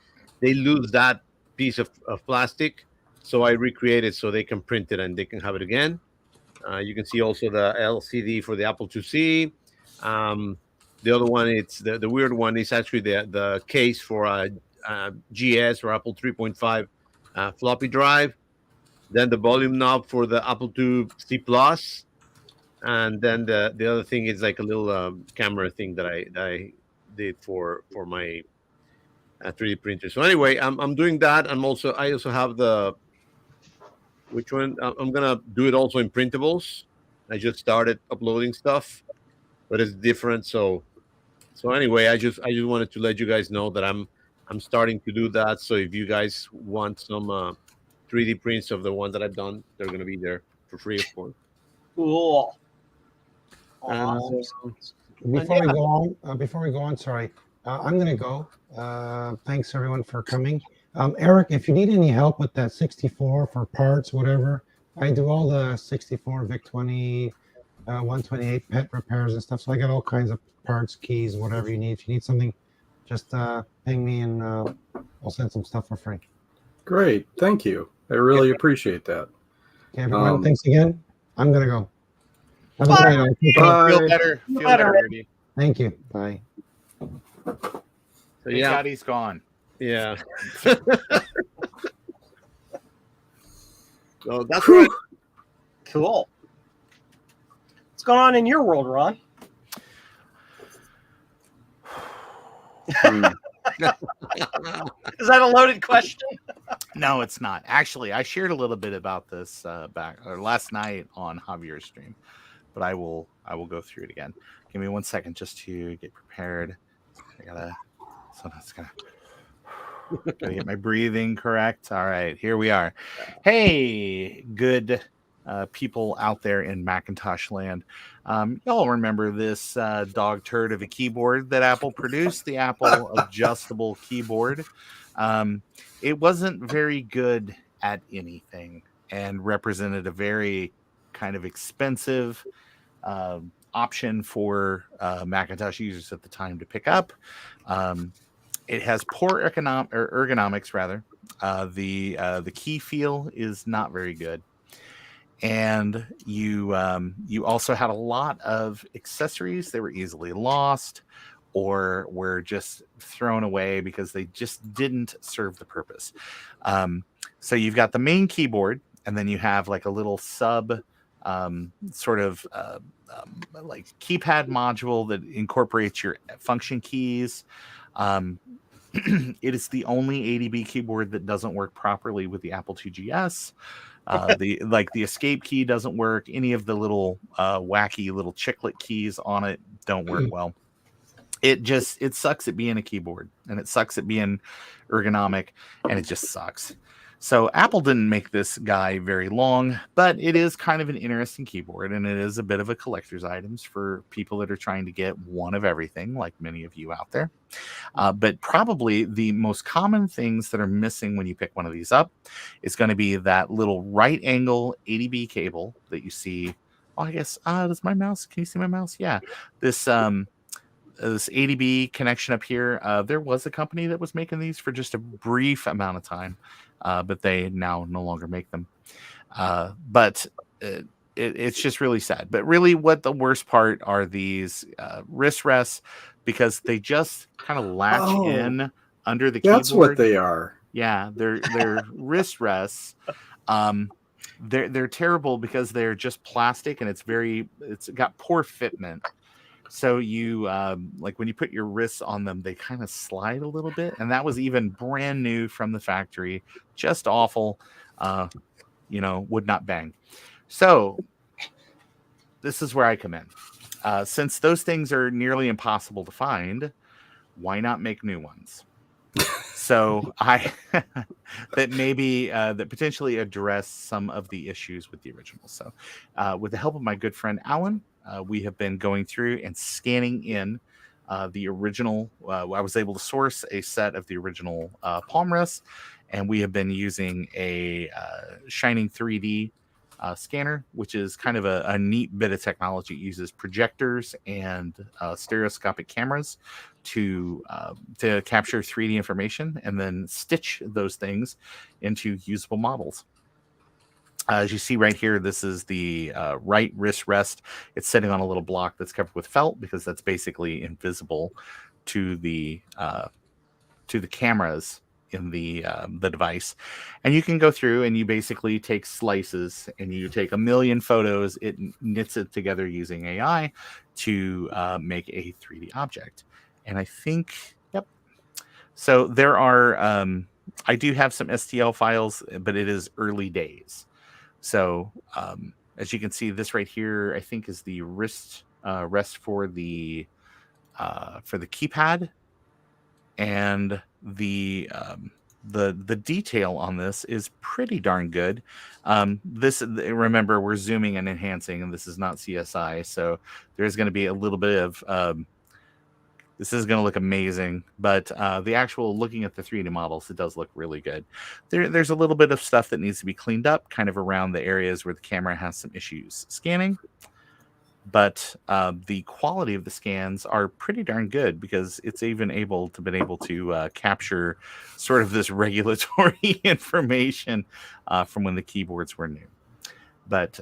lose that piece of plastic. So I recreated so they can print it and they can have it again. You can see also the LCD for the Apple IIc. The other one, it's the weird one, is actually the case for a GS or Apple 3.5 floppy drive. Then the volume knob for the Apple IIc Plus. And then the other thing is like a little camera thing that I did for my 3D printer. So anyway, I'm doing that. I also have which one? I'm gonna do it also in printables. I just started uploading stuff, but it's different. So anyway, I just wanted to let you guys know that I'm starting to do that. So if you guys want some 3D prints of the ones that I've done, they're gonna be there for free, of course. Cool. Before we go on, sorry, I'm going to go. Thanks everyone for coming. Eric, if you need any help with that 64 for parts, whatever, I do all the 64 VIC-20, 128 pet repairs and stuff. So I got all kinds of parts, keys, whatever you need. If you need something, just ping me, and I'll send some stuff for free. Great, thank you. I really appreciate that. Okay, everyone, thanks again. I'm going to go. Have a Bye. good night. Bye. Feel better. Feel better, Rudy. Thank you. Bye. So Thank God he's gone. Yeah. So that's right. Cool. What's going on in your world, Ron? Is that a loaded question? No, it's not. Actually, I shared a little bit about this last night on Javier's stream, but I will go through it again. Give me 1 second just to get prepared. Gotta get my breathing correct. All right, here we are. Hey, good people out there in Macintosh land. Y'all remember this dog turd of a keyboard that Apple produced, the Apple adjustable keyboard. It wasn't very good at anything and represented a very kind of expensive option for Macintosh users at the time to pick up. It has poor ergonomics, rather. The key feel is not very good. And you also had a lot of accessories that were easily lost or were just thrown away because they just didn't serve the purpose. So you've got the main keyboard, and then you have like a little sub sort of like keypad module that incorporates your function keys. It is the only ADB keyboard that doesn't work properly with the Apple IIgs. The escape key doesn't work. Any of the little wacky little chiclet keys on it don't work well. It sucks at being a keyboard, and it sucks at being ergonomic, and it just sucks. So Apple didn't make this guy very long, but it is kind of an interesting keyboard, and it is a bit of a collector's items for people that are trying to get one of everything, like many of you out there. But probably the most common things that are missing when you pick one of these up is going to be that little right angle ADB cable that you see. Oh, I guess, does my mouse, can you see my mouse? Yeah. This ADB connection up here. There was a company that was making these for just a brief amount of time, but they now no longer make them. But it's just really sad. But really, what the worst part are these wrist rests, because they just kind of latch in under the keyboard. That's what they are. Yeah, they're wrist rests. They're terrible because they're just plastic, and it's got poor fitment. So you like when you put your wrists on them, they kind of slide a little bit, and that was even brand new from the factory. Just awful, would not bang. So this is where I come in. Since those things are nearly impossible to find, why not make new ones? So that potentially address some of the issues with the original. So with the help of my good friend Alan, we have been going through and scanning in the original. I was able to source a set of the original palm rests, and we have been using a Shining 3D scanner, which is kind of a neat bit of technology. It uses projectors and stereoscopic cameras to capture 3D information and then stitch those things into usable models. As you see right here, this is the right wrist rest. It's sitting on a little block that's covered with felt because that's basically invisible to the cameras in the device. And you can go through and you basically take slices and you take 1 million photos. It knits it together using AI to make a 3D object. And I think, yep. So there are, I do have some STL files, but it is early days. So as you can see, this right here, I think is the rest for the keypad, and the detail on this is pretty darn good. Remember, we're zooming and enhancing, and this is not CSI, so there's going to be a little bit of this is going to look amazing, but the actual looking at the 3D models, it does look really good. There's a little bit of stuff that needs to be cleaned up, kind of around the areas where the camera has some issues scanning. But the quality of the scans are pretty darn good because it's even been able to capture sort of this regulatory information from when the keyboards were new. But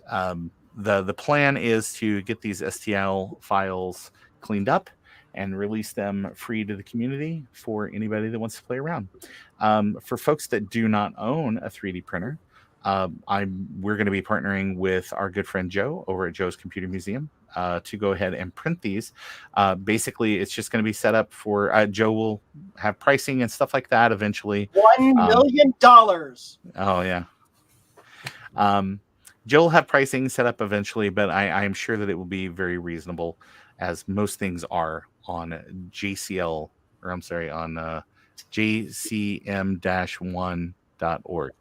the plan is to get these STL files cleaned up and release them free to the community for anybody that wants to play around. For folks that do not own a 3D printer, we're going to be partnering with our good friend Joe over at Joe's Computer Museum to go ahead and print these. Basically, it's just going to be set up for Joe will have pricing and stuff like that eventually. $1 million. Oh yeah. Joe will have pricing set up eventually, but I'm sure that it will be very reasonable, as most things are on JCL, or I'm sorry, on jcm-1.org.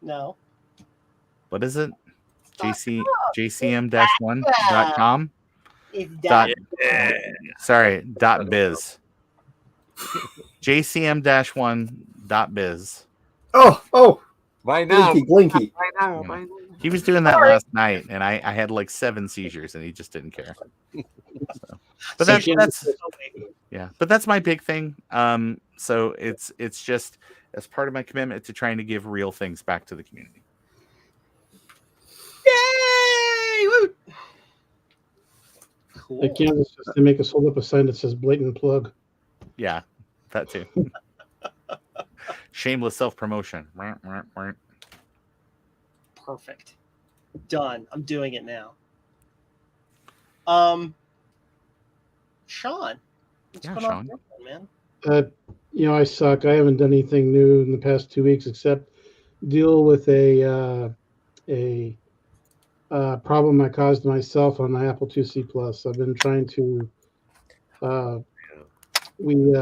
No. What is it? jcm-1.com? .biz. jcm-1.biz. Oh. By now. Blinky. By now. He was doing that last night, and I had like 7 seizures, and he just didn't care. So. But that's my big thing. So it's just as part of my commitment to trying to give real things back to the community. Yay! Woo! Cool. At Kansas, they make us hold up a sign that says "blatant plug." Yeah, that too. Shameless self-promotion. Perfect. Done. I'm doing it now. Sean. What's going on, man? I suck. I haven't done anything new in the past 2 weeks except deal with a problem I caused myself on my Apple IIc Plus. I've been trying to. We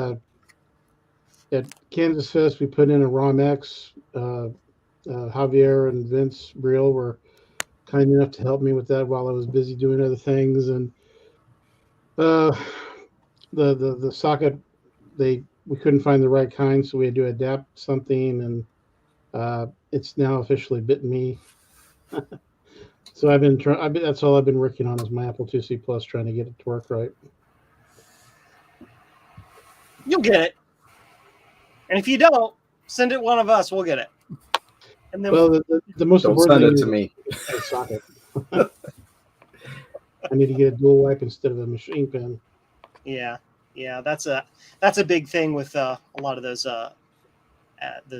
at Kansas Fest we put in a ROM X. Javier and Vince Briel were kind enough to help me with that while I was busy doing other things, and uh, the socket we couldn't find the right kind, so we had to adapt something, and it's now officially bitten me. So I've been trying. That's all I've been working on is my Apple IIc Plus, trying to get it to work right. You'll get it. And if you don't, send it one of us. We'll get it. And then Well, the most Don't important send thing it to me. is the socket. I need to get a dual wipe instead of a machine pen. yeah, that's a big thing with a lot of those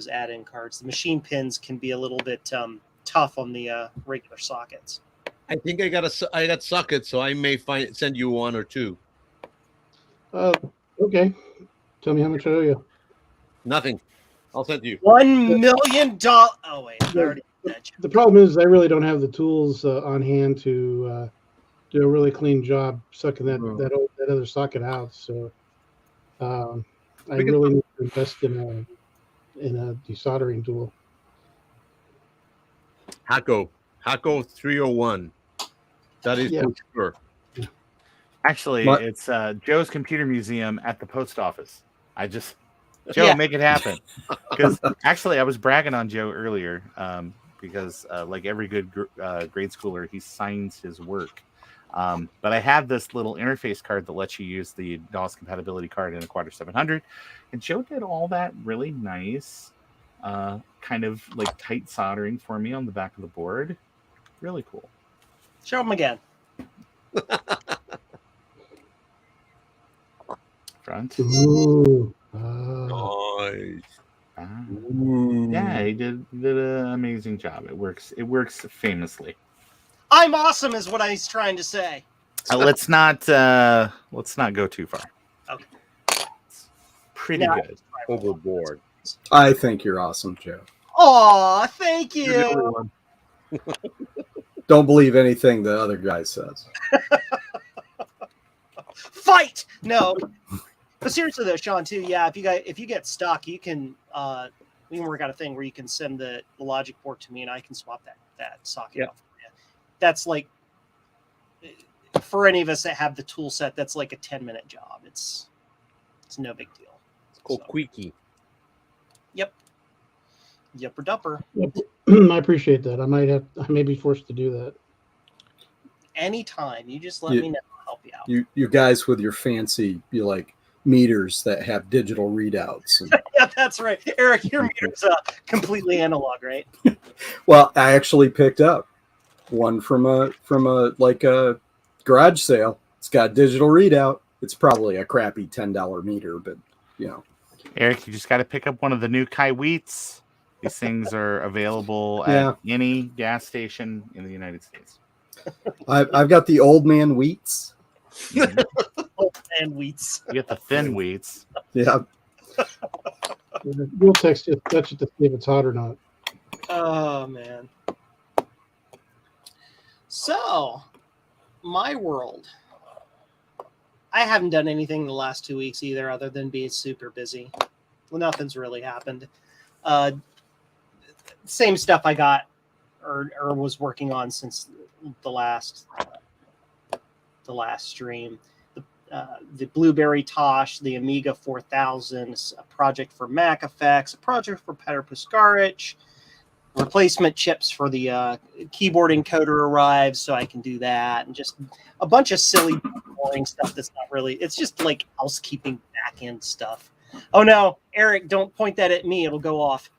add-in cards. The machine pins can be a little bit tough on the regular sockets. I think I got sockets, so I may send you one or two. Okay. Tell me how much I owe you. Nothing. I'll send you. $1 million. Oh wait, I already did that. The problem is I really don't have the tools on hand to do a really clean job sucking that other socket out. So I really need to invest in a desoldering tool. Hako 301. That is for sure. Actually, it's Joe's Computer Museum at the post office. Joe, make it happen. Because actually, I was bragging on Joe earlier because, like every good grade schooler, he signs his work. But I have this little interface card that lets you use the DOS compatibility card in a Quadra 700. And Joe did all that really nice, kind of like tight soldering for me on the back of the board. Really cool. Show them again. Front. Ooh. Nice. Yeah, he did an amazing job. It works famously. I'm awesome is what he's trying to say. Let's not go too far. Okay. It's pretty good. Overboard. I think you're awesome, Joe. Aw, thank You're the only you. one. Don't believe anything the other guy says. Fight! No. But seriously though, Sean, too, yeah, if you get stuck, you can we can work out a thing where you can send the logic port to me and I can swap that socket out for you. That's like for any of us that have the tool set, that's like a 10-minute job. It's no big deal. It's called Quickie. Yep. Yupper dupper. I appreciate that. I may be forced to do that. Anytime. You just let me know. I'll help you out. You guys with your fancy, meters that have digital readouts. And, Yeah, that's right. Eric, your meter's completely analog, right? well, I actually picked up one from a garage sale. It's got digital readout. It's probably a crappy $10 meter, but Eric, you just got to pick up one of the new Kai Wheats. These things are available at any gas station in the United States. I've got the old man wheats. Old man wheats. You get the thin wheats. Yeah. You'll touch it to see if it's hot or not. Oh man. So, my world. I haven't done anything in the last 2 weeks either, other than being super busy. Well, nothing's really happened. Same stuff I got or was working on since the last stream. The Blueberry Tosh, the Amiga 4000, a project for Mac Effects, a project for Petr Puskaric, replacement chips for the keyboard encoder arrives, so I can do that, and just a bunch of silly, boring stuff that's not really. It's just like housekeeping back end stuff. Oh no, Eric, don't point that at me; it'll go off.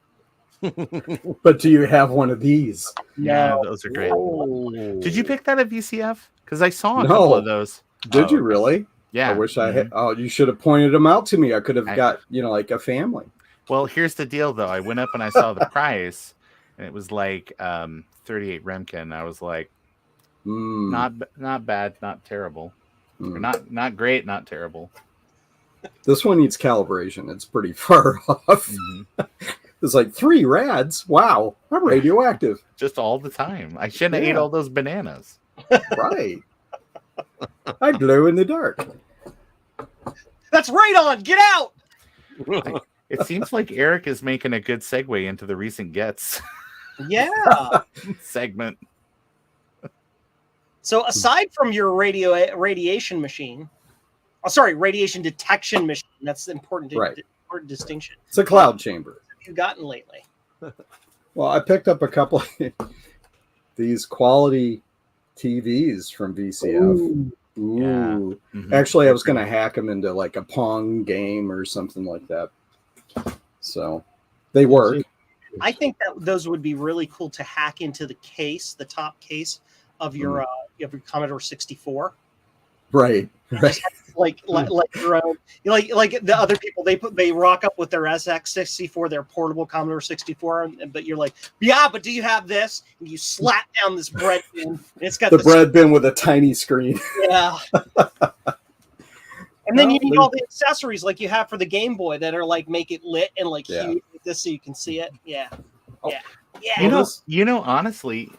But do you have one of these? Yeah, No. those are great. Oh. Did you pick that at VCF? Because I saw a couple of those. Did you really? Yeah. I wish I had. Oh, you should have pointed them out to me. I could have got, like a family. Well, here's the deal, though. I went up and I saw the price, and it was like 38 Remken. I was like, not bad, not terrible, or not great, not terrible. This one needs calibration. It's pretty far off. It's like 3 rads. Wow, I'm radioactive. Just all the time. I shouldn't have ate all those bananas. Right. I glow in the dark. That's right on. Get out. It seems like Eric is making a good segue into the recent Gets Yeah. segment. So aside from your radiation machine, radiation detection machine. That's the important distinction. It's a cloud chamber. What have you gotten lately? Well, I picked up a couple of these quality TVs from VCF. Ooh. Yeah. Actually, I was going to hack them into like a Pong game or something like that. So they work. I think that those would be really cool to hack into the case, the top case of your Commodore 64. Right. Like your own, like the other people, they rock up with their SX64, their portable Commodore 64, but you're like, yeah, but do you have this? And you slap down this bread bin, and it's got the bread bin with a tiny screen. Yeah. And then you need all the accessories like you have for the Game Boy that are like make it lit and like huge like this so you can see it. Yeah. Yeah. Yeah. You know, honestly,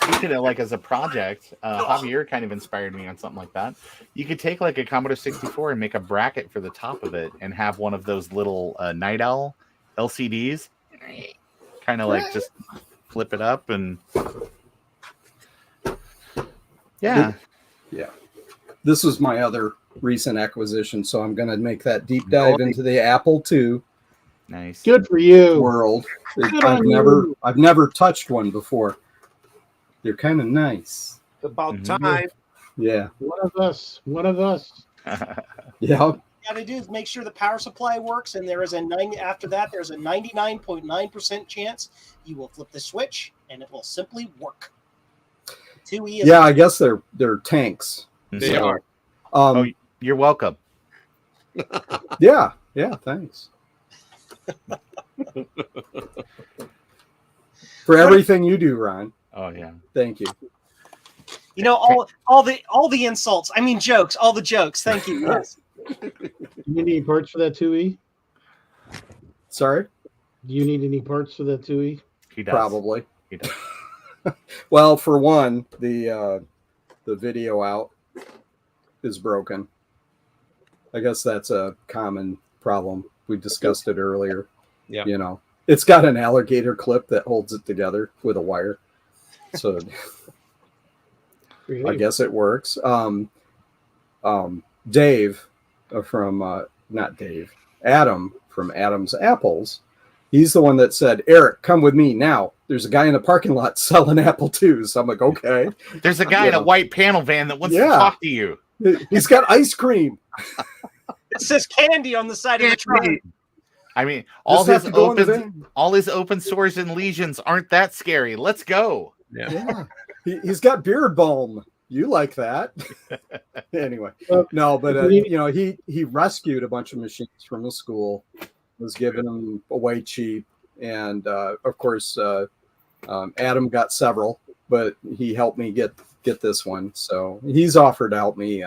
speaking of like as a project, Javier kind of inspired me on something like that. You could take like a Commodore 64 and make a bracket for the top of it and have one of those little Night Owl LCDs, kind of like just flip it up and yeah. This was my other recent acquisition, so I'm going to make that deep dive into the Apple II. Nice. Good for you. World. I've never touched one before. They're kind of nice. About time. Yeah. One of us. Yeah. You got to do is make sure the power supply works, and there's a 99.9% chance you will flip the switch and it will simply work. 2E. Yeah, I guess they're tanks. They are. You're welcome. Yeah, thanks. For everything you do, Ron. Oh yeah. Thank you. You know, all the insults. I mean jokes, all the jokes. Thank you. Yes. Do you need any parts for that 2E? Sorry? Do you need any parts for that 2E? He does. Probably. He does. Well, for one, the video out is broken. I guess that's a common problem. We discussed it earlier. Yeah. You know, it's got an alligator clip that holds it together with a wire. So I guess it works. Dave from Adam from Adam's Apples. He's the one that said, Eric, come with me now. There's a guy in the parking lot selling Apple IIs. I'm like, okay. There's a guy in a white panel van that wants to talk to you. He's got ice cream. It says candy on the side of the truck. I mean, all his open source and lesions aren't that scary. Let's go. Yeah. He's got beard balm. You like that. Anyway. No, but you know, he rescued a bunch of machines from the school, was giving them away cheap, and of course Adam got several, but he helped me get this one. So he's offered to help me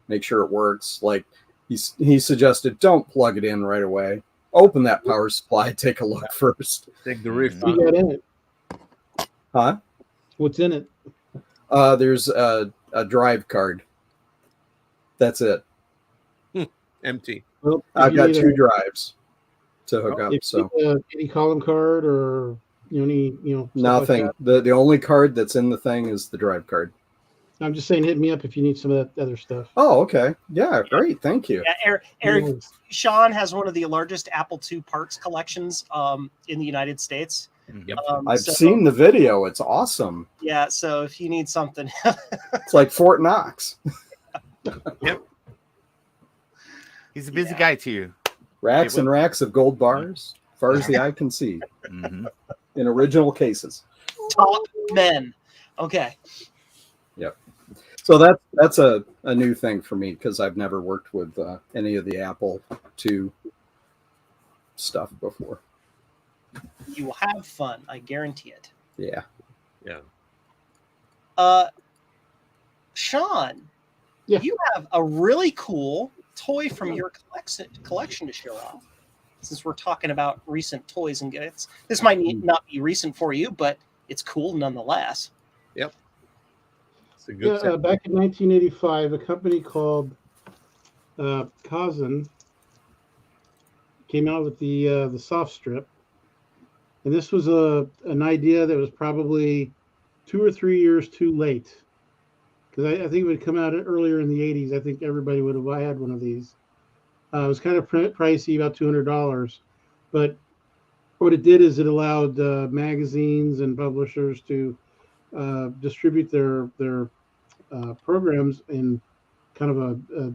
make sure it works. Like he suggested, don't plug it in right away. Open that power supply. Take a look first. Take the riff. What you got in it? Huh? What's in it? There's a drive card. That's it. Empty. Well, I've got 2 drives to hook up. So any column card or nothing. Like the only card that's in the thing is the drive card. I'm just saying, hit me up if you need some of that other stuff. Oh, okay. Yeah, great. Thank you. Yeah, Eric Sean has one of the largest Apple II parts collections in the United States. Yep. I've seen the video. It's awesome. Yeah, so if you need something. It's like Fort Knox. Yep. He's a busy guy too. Racks and racks of gold bars, as far as the eye can see, in original cases. Top men. Okay. Yep. So that's a new thing for me because I've never worked with any of the Apple II stuff before. You will have fun. I guarantee it. Yeah. Sean, Yeah. you have a really cool toy from your collection to show off? Since we're talking about recent toys and gifts, this might not be recent for you, but it's cool nonetheless. Yep. It's a good set. Back in 1985, a company called Kazan came out with the soft strip, and this was an idea that was probably 2 or 3 years too late, because I think it would come out earlier in the 80s. I think everybody would have had one of these. It was kind of pricey, about $200, but what it did is it allowed magazines and publishers to distribute their programs in kind of a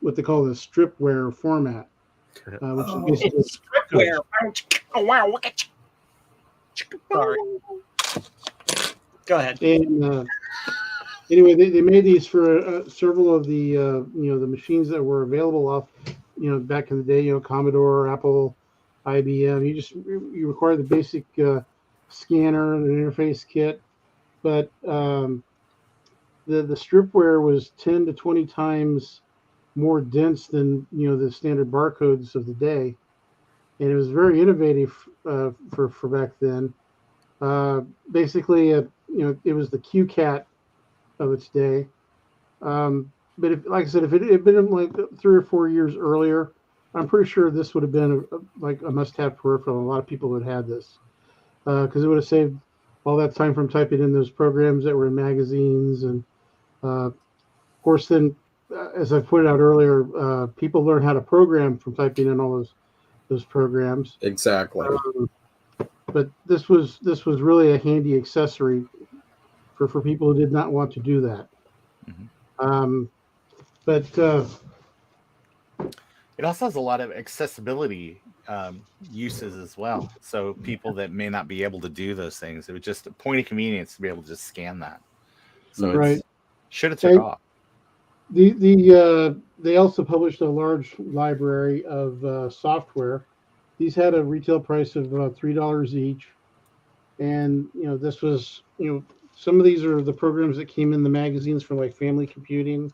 what they call the stripware format, which is basically Stripware. Oh wow! Look at you. Sorry. Go ahead. And anyway, they made these for several of the the machines that were available off back in the day. Commodore, Apple, IBM. You require the basic scanner and an interface kit, but the stripware was 10 to 20 times more dense than the standard barcodes of the day, and it was very innovative for back then. Basically, it was the QCat of its day. But like I said, if it had been like 3 or 4 years earlier, I'm pretty sure this would have been a must-have peripheral. A lot of people would have had this because it would have saved all that time from typing in those programs that were in magazines. And of course, then, as I pointed out earlier, people learn how to program from typing in all those programs. Exactly. But this was really a handy accessory for people who did not want to do that. Mm-hmm. But it also has a lot of accessibility uses as well. So people that may not be able to do those things, it was just a point of convenience to be able to just scan that. So right. Should have took off. They also published a large library of software. These had a retail price of $3 each, and this was some of these are the programs that came in the magazines from like Family Computing,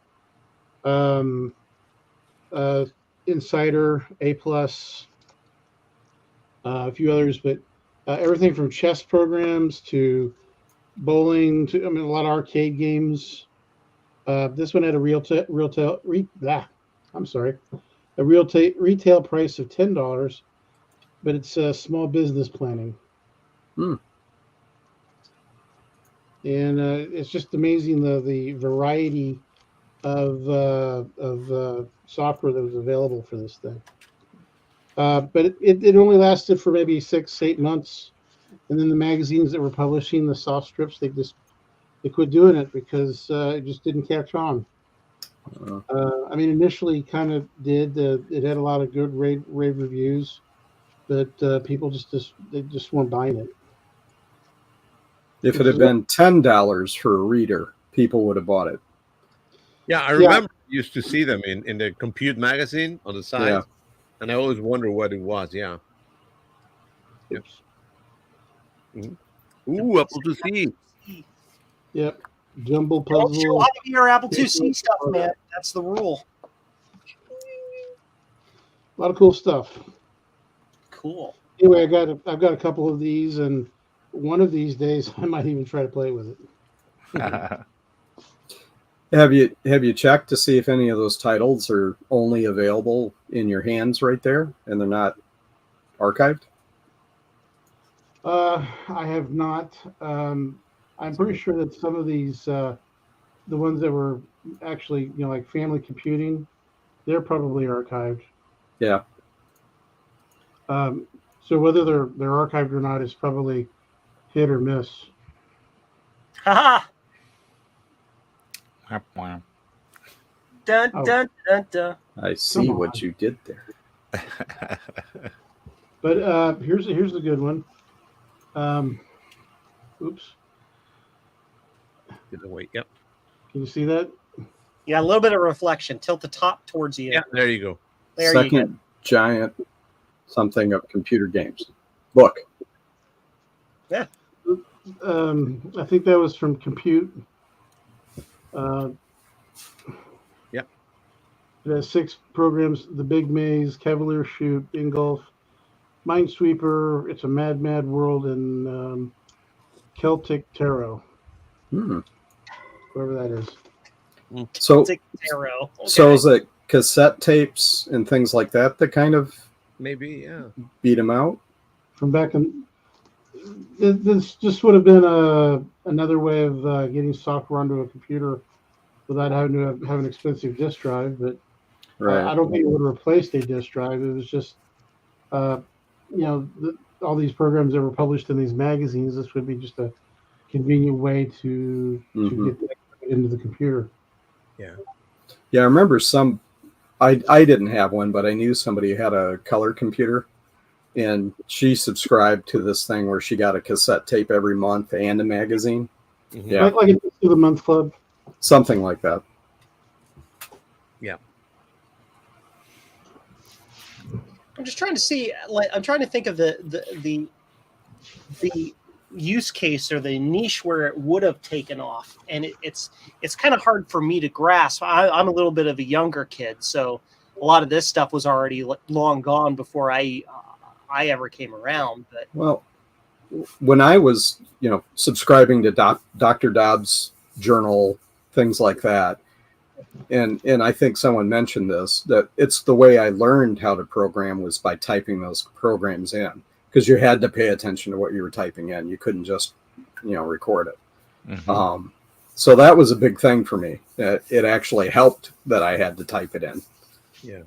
Insider, A+, a few others, but everything from chess programs to bowling to a lot of arcade games. This one had a retail price of $10, but it's small business planning. And it's just amazing the variety of software that was available for this thing. But it only lasted for maybe 6-8 months, and then the magazines that were publishing the soft strips, they quit doing it because it just didn't catch on. Initially kind of did. It had a lot of good rave reviews, but people just weren't buying it. If it had been $10 for a reader, people would have bought it. Yeah, I remember used to see them in the Compute magazine on the side, and I always wonder what it was. Yeah. Yep. Ooh, Apple IIc. Yep. Jumble puzzle. Don't show off your Apple IIc stuff, man. That's the rule. A lot of cool stuff. Cool. Anyway, I've got a couple of these, and one of these days I might even try to play with it. Have you checked to see if any of those titles are only available in your hands right there, and they're not archived? I have not. I'm pretty sure that some of these, the ones that were actually, like Family Computing, they're probably archived. Yeah. So whether they're archived or not is probably hit or miss. Haha. Wow. Dun dun dun dun. I see what you did there. But here's a good one. Oops. Wait, yep. Can you see that? Yeah, a little bit of reflection. Tilt the top towards you. Yeah, there you go. There Second you go. giant something of computer games. Look. Yeah. I think that was from Compute. Yep. It has 6 programs: The Big Maze, Cavalier Shoot, Ingolf, Minesweeper, It's a Mad Mad World, and Celtic Tarot, Hmm. whatever that is. So, Celtic Tarot. Okay. so is it cassette tapes and things like that that kind of Maybe, yeah. beat them out? From back in, this just would have been another way of getting software onto a computer without having to have an expensive disk drive. But Right. I don't think it would have replaced a disk drive. It was just, all these programs that were published in these magazines. This would be just a convenient way to get that into the computer. Yeah. Yeah, I remember some. I didn't have one, but I knew somebody who had a color computer, and she subscribed to this thing where she got a cassette tape every month and a magazine. Mhm. Yeah, Like a to the month club. something like that. Yeah. I'm just trying to see. Like, I'm trying to think of the use case or the niche where it would have taken off, and it's kind of hard for me to grasp. I'm a little bit of a younger kid, so a lot of this stuff was already long gone before I ever came around. But Well, when I was, subscribing to Dr. Dobbs' journal, things like that, and I think someone mentioned this, that it's the way I learned how to program was by typing those programs in, because you had to pay attention to what you were typing in. You couldn't just, record it. Mhm. So that was a big thing for me. It actually helped that I had to type it in. Yeah.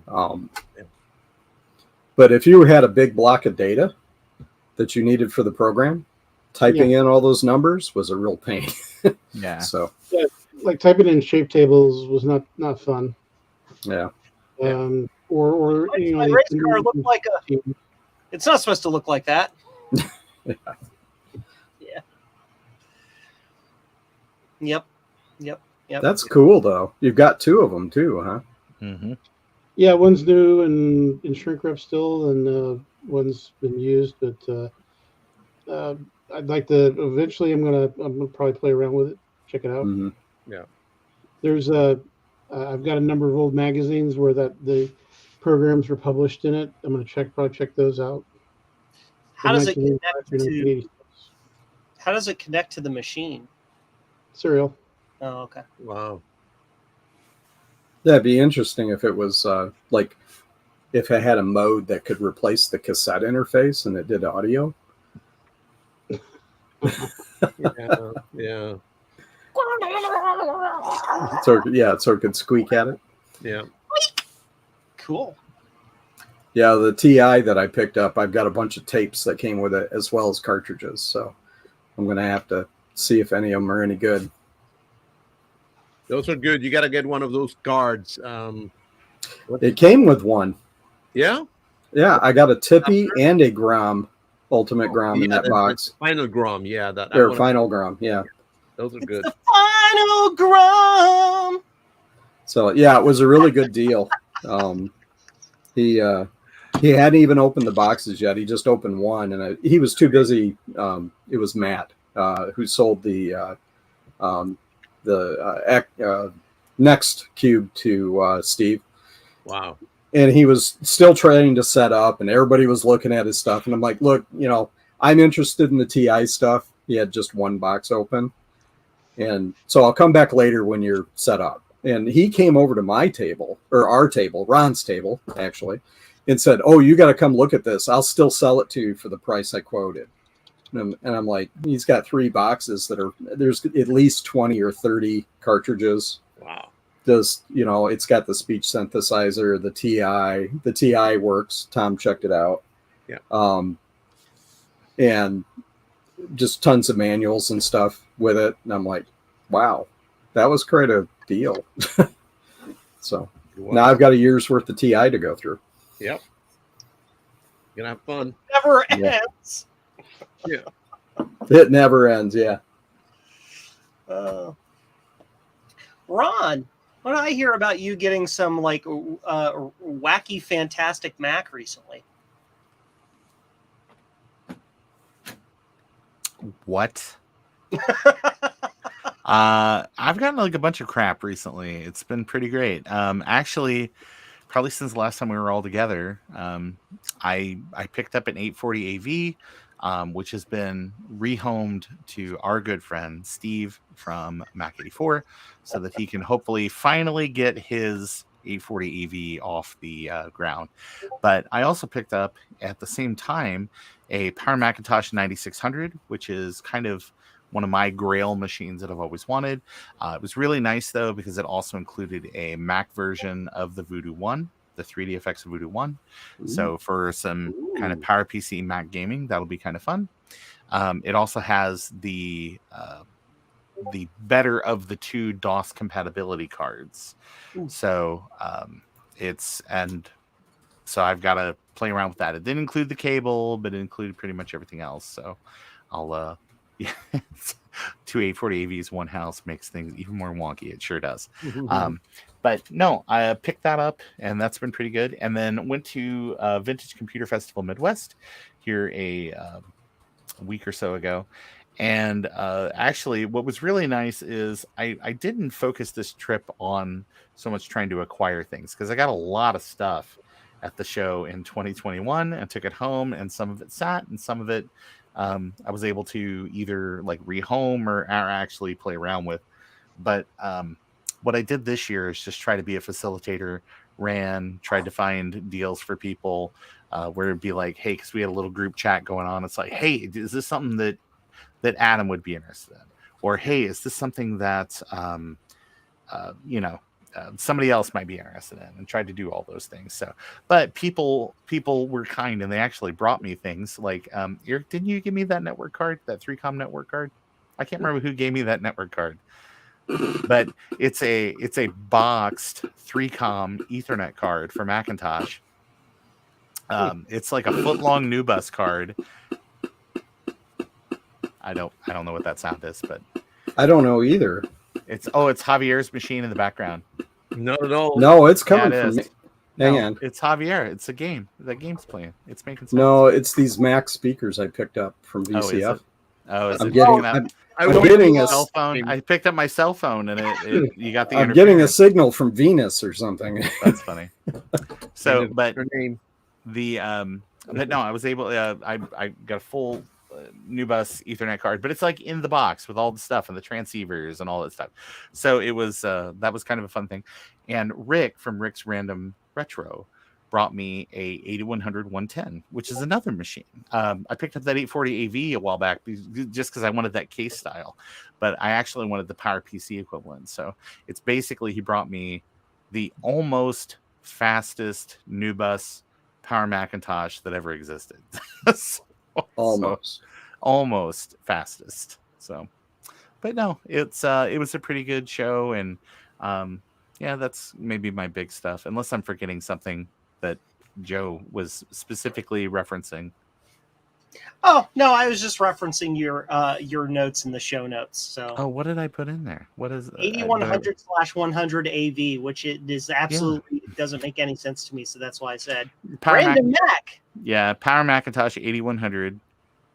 But if you had a big block of data that you needed for the program, typing in all those numbers was a real pain. Yeah. So Like typing in shape tables was not fun. yeah. Or my race car looked like a. It's not supposed to look like that. Yeah. Yep. That's cool though. You've got 2 of them too, huh? Mm-hmm. Yeah, one's new and in shrink wrap still, and one's been used. But I'd like to eventually. I'm gonna probably play around with it, check it out. Mm-hmm. Yeah. There's I've got a number of old magazines where the programs were published in it. I'm gonna probably check those out. How does it 1985 connect through to? 1986. How does it connect to the machine? Serial. Oh, okay. Wow. That'd be interesting if it was like if it had a mode that could replace the cassette interface and it did audio. Yeah. Yeah. So it could squeak at it. Yeah. Cool. Yeah, the TI that I picked up, I've got a bunch of tapes that came with it as well as cartridges. So I'm gonna have to see if any of them are any good. Those are good. You got to get one of those cards. It came with one. Yeah. Yeah, I got a Tippy and a Grom, Ultimate Grom in that that's box. Final Grom. Yeah. That. Or Final Grom, yeah. Those are good. The final Grom. So yeah, it was a really good deal. He hadn't even opened the boxes yet. He just opened one, and he was too busy. It was Matt who sold the next cube to Steve. Wow. And he was still trying to set up, and everybody was looking at his stuff. And I'm like, look, I'm interested in the TI stuff. He had just one box open. And so I'll come back later when you're set up. And he came over to my table, or our table, Ron's table, actually, and said, oh, you got to come look at this. I'll still sell it to you for the price I quoted. And I'm like, he's got 3 boxes there's at least 20 or 30 cartridges. Wow. It's got the speech synthesizer, the TI works. Tom checked it out. Yeah. And just tons of manuals and stuff with it. And I'm like, wow, that was quite a deal. So now I've got a year's worth of TI to go through. Yep. You're gonna have fun. Never ends. Yeah. It never ends. Yeah. Ron, what did I hear about you getting some wacky, fantastic Mac recently? What? I've gotten like a bunch of crap recently. It's been pretty great. Actually, probably since the last time we were all together, I picked up an 840 AV, which has been rehomed to our good friend Steve from Mac 84, so that he can hopefully finally get his 840 AV off the ground. But I also picked up at the same time a Power Macintosh 9600, which is kind of one of my grail machines that I've always wanted. It was really nice though, because it also included a Mac version of the Voodoo 1, the 3D effects of Voodoo 1. So for some kind of PowerPC Mac gaming, that'll be kind of fun. It also has the better of the two DOS compatibility cards. So so I've got to play around with that. It didn't include the cable, but it included pretty much everything else. So I'll yeah, two 840 AVs, one house makes things even more wonky. It sure does. But no, I picked that up, and that's been pretty good. And then went to Vintage Computer Festival Midwest here a week or so ago. And actually, what was really nice is I didn't focus this trip on so much trying to acquire things, because I got a lot of stuff at the show in 2021 and took it home, and some of it sat, and some of it I was able to either like rehome or actually play around with. But what I did this year is just try to be a facilitator, tried to find deals for people where it'd be like, hey, because we had a little group chat going on. It's like, hey, is this something that Adam would be interested in? Or, hey, is this something that, somebody else might be interested in, and tried to do all those things. So, but people were kind, and they actually brought me things like, Eric, didn't you give me that network card, that 3Com network card? I can't remember who gave me that network card, but it's a boxed 3Com Ethernet card for Macintosh. It's like a foot-long NuBus card. I don't know what that sound is, but I don't know either. It's Javier's machine in the background. Not at all. No, it's coming Yeah, it from is. me. Hang on. It's Javier. It's a game. That game's playing. It's making sense. No, it's these Mac speakers I picked up from VCF. I'm getting a cell phone. I picked up my cell phone, and it you got the. I'm getting a signal from Venus or something. That's funny. So, but Her name. but no, I was able. I got a full NuBus Ethernet card, but it's like in the box with all the stuff and the transceivers and all that stuff. So it was that was kind of a fun thing. And Rick from Rick's Random Retro brought me a 8100 110, which is another machine. I picked up that 840 AV a while back just because I wanted that case style, but I actually wanted the PowerPC equivalent. So it's basically, he brought me the almost fastest NuBus Power Macintosh that ever existed. Almost fastest. So, but no, it was a pretty good show, and yeah, that's maybe my big stuff, unless I'm forgetting something that Joe was specifically referencing. Oh no, I was just referencing your notes in the show notes. So what did I put in there? What is 8100/100 AV, which it is absolutely doesn't make any sense to me. So that's why I said Power Random Mac. Yeah, Power Macintosh 8100.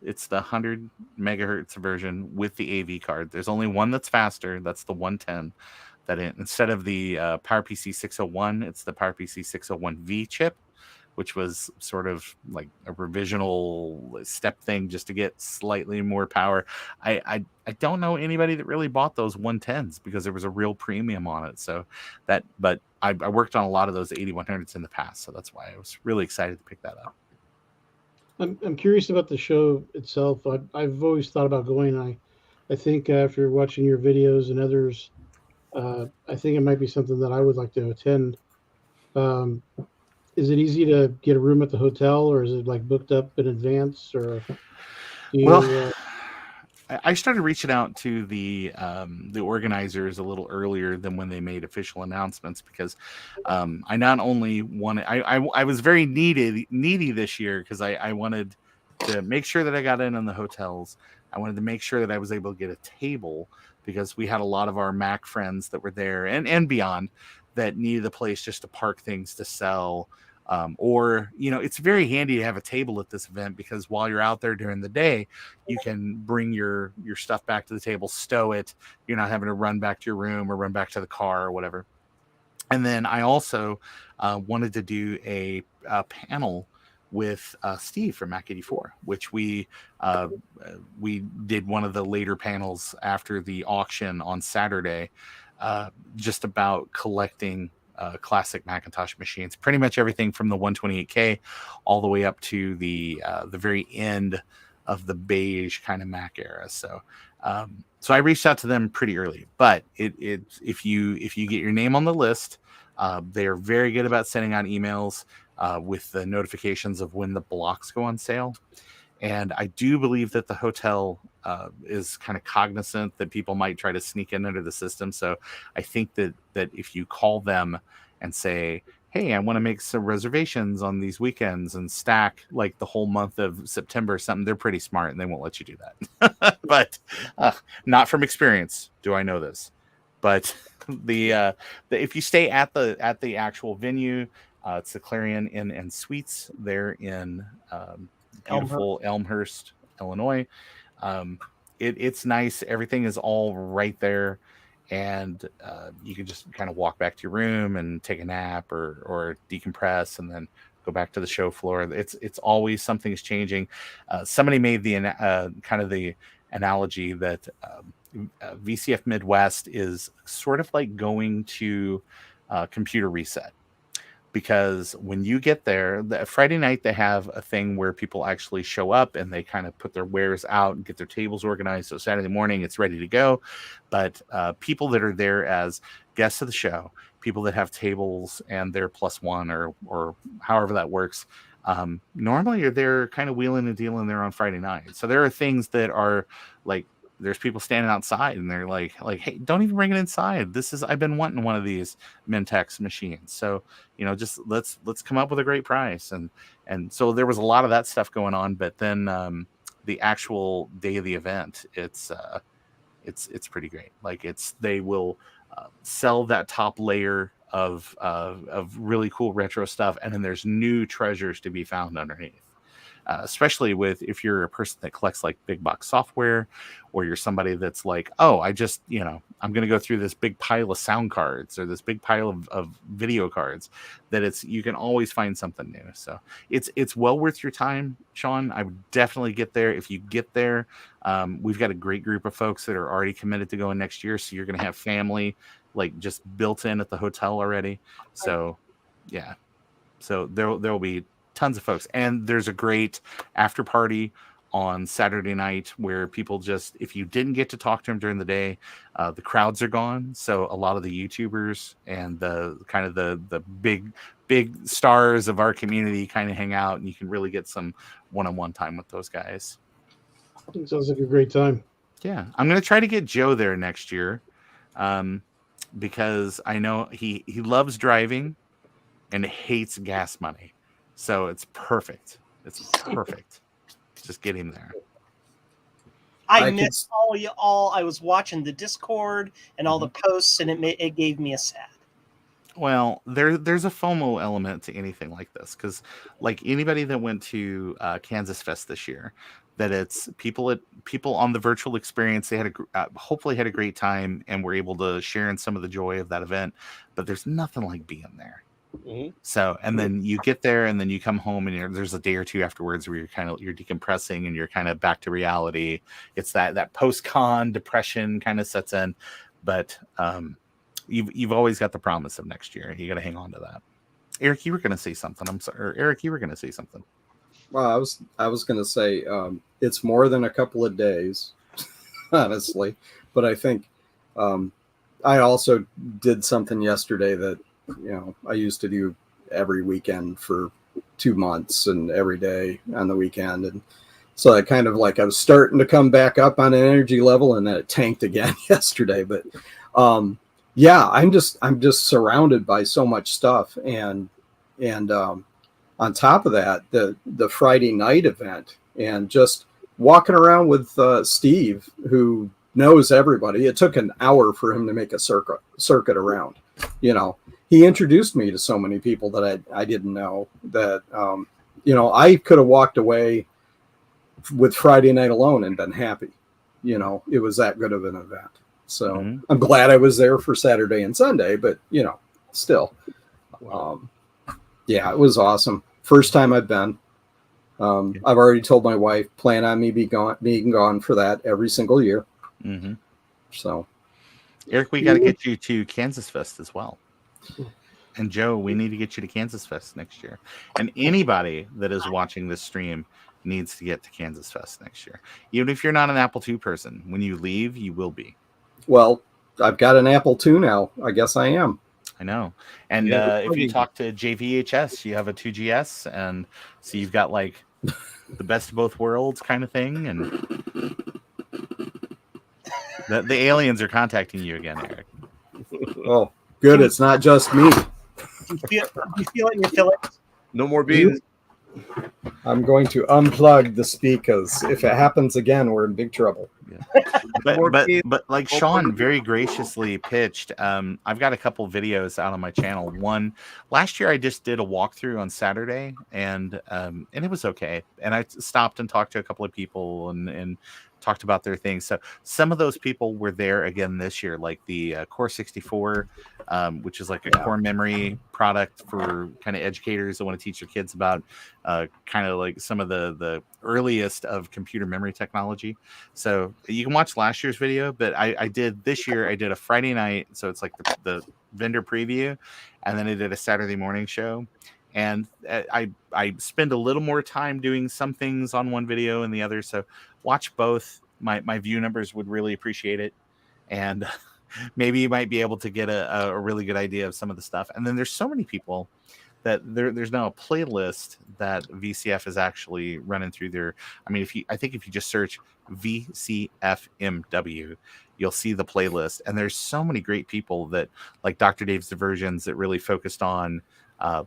It's the 100 megahertz version with the AV card. There's only one that's faster. That's the 110. Instead of the PowerPC 601, it's the PowerPC 601V chip, which was sort of like a revisional step thing just to get slightly more power. I don't know anybody that really bought those 110s because there was a real premium on it. So but I worked on a lot of those 8100s in the past, so that's why I was really excited to pick that up. I'm curious about the show itself. I've always thought about going. I think after watching your videos and others, I think it might be something that I would like to attend. Is it easy to get a room at the hotel, or is it like booked up in advance? Or I started reaching out to the organizers a little earlier than when they made official announcements, because I not only wanted, I was very needy this year, because I wanted to make sure that I got in on the hotels. I wanted to make sure that I was able to get a table, because we had a lot of our Mac friends that were there and beyond that needed a place just to park things to sell. Or, it's very handy to have a table at this event, because while you're out there during the day, you can bring your stuff back to the table, stow it. You're not having to run back to your room or run back to the car or whatever. And then I also wanted to do a panel with Steve from Mac 84, which we did one of the later panels after the auction on Saturday, just about collecting classic Macintosh machines, pretty much everything from the 128K all the way up to the very end of the beige kind of Mac era. So I reached out to them pretty early, but if you get your name on the list, they're very good about sending out emails with the notifications of when the blocks go on sale. And I do believe that the hotel is kind of cognizant that people might try to sneak in under the system. So I think that if you call them and say, hey, I want to make some reservations on these weekends and stack like the whole month of September or something, they're pretty smart and they won't let you do that. But not from experience do I know this. But the if you stay at the actual venue, it's the Clarion Inn and Suites there in beautiful Elmhurst, Illinois. It's nice. Everything is all right there, and you can just kind of walk back to your room and take a nap or decompress, and then go back to the show floor. It's always something's changing. Somebody made the kind of the analogy that VCF Midwest is sort of like going to Computer Reset. Because when you get there, Friday night, they have a thing where people actually show up and they kind of put their wares out and get their tables organized. So Saturday morning, it's ready to go. But people that are there as guests of the show, people that have tables and they're +1 or however that works, normally are there kind of wheeling and dealing there on Friday night. So there are things that are like, there's people standing outside and they're like, hey, don't even bring it inside. I've been wanting one of these Mentex machines. So, just let's come up with a great price. And so there was a lot of that stuff going on, but then the actual day of the event, it's pretty great. Like they will sell that top layer of really cool retro stuff. And then there's new treasures to be found underneath. Especially if you're a person that collects like big box software, or you're somebody that's like, oh, I just, I'm going to go through this big pile of sound cards or this big pile of video cards, that you can always find something new. So it's well worth your time, Sean. I would definitely get there. If you get there, we've got a great group of folks that are already committed to going next year. So you're going to have family like just built in at the hotel already. So yeah, so there'll be tons of folks, and there's a great after party on Saturday night where people just, if you didn't get to talk to them during the day, the crowds are gone. So a lot of the YouTubers and the kind of the big stars of our community kind of hang out, and you can really get some one-on-one time with those guys. It sounds like a great time. Yeah, I'm going to try to get Joe there next year, because I know he loves driving and hates gas money. So it's perfect. It's perfect. Just get him there. I missed all. I was watching the Discord and all the posts, and it gave me a sad. Well, there's a FOMO element to anything like this, because like anybody that went to Kansas Fest this year, that it's people on the virtual experience, they had hopefully had a great time and were able to share in some of the joy of that event. But there's nothing like being there. Mm-hmm. So, and then you get there, and then you come home, and there's a day or two afterwards where you're decompressing and you're kind of back to reality. It's that post-con depression kind of sets in, but you've always got the promise of next year. You got to hang on to that. Eric, you were going to say something. I'm sorry, Eric, you were going to say something. Well, I was going to say it's more than a couple of days, honestly, but I think I also did something yesterday that I used to do every weekend for 2 months and every day on the weekend. And so I kind of I was starting to come back up on an energy level, and then it tanked again yesterday. But yeah, I'm just surrounded by so much stuff. And on top of that, the Friday night event, and just walking around with Steve, who knows everybody. It took an hour for him to make a circuit around, he introduced me to so many people that I didn't know that, I could have walked away with Friday night alone and been happy. It was that good of an event. So I'm glad I was there for Saturday and Sunday, but still, it was awesome. First time I've been. I've already told my wife, plan on me being gone for that every single year. Mm-hmm. So, Eric, we got to get you to Kansas Fest as well. And Joe, we need to get you to Kansas Fest next year. And anybody that is watching this stream needs to get to Kansas Fest next year. Even if you're not an Apple II person, when you leave, you will be. Well, I've got an Apple II now. I guess I am. I know. And if you talk to JVHS, you have a 2GS, and so you've got like the best of both worlds kind of thing. And the aliens are contacting you again, Eric. Oh, good. It's not just me. You feel it in your fillets? No more beans. I'm going to unplug the speakers. If it happens again, we're in big trouble. Yeah. But like Sean very graciously pitched, I've got a couple videos out on my channel. One last year I just did a walkthrough on Saturday, and it was okay. And I stopped and talked to a couple of people and talked about their things. So some of those people were there again this year, like the Core 64, which is like a core memory product for kind of educators that want to teach their kids about kind of like some of the earliest of computer memory technology. So you can watch last year's video, but I did this year, I did a Friday night. So it's like the vendor preview, and then I did a Saturday morning show. And I spend a little more time doing some things on one video and the other. So watch both. My view numbers would really appreciate it. And maybe you might be able to get a really good idea of some of the stuff. And then there's so many people that there's now a playlist that VCF is actually running through their. I mean, I think if you just search VCFMW, you'll see the playlist. And there's so many great people that, like Dr. Dave's Diversions, that really focused on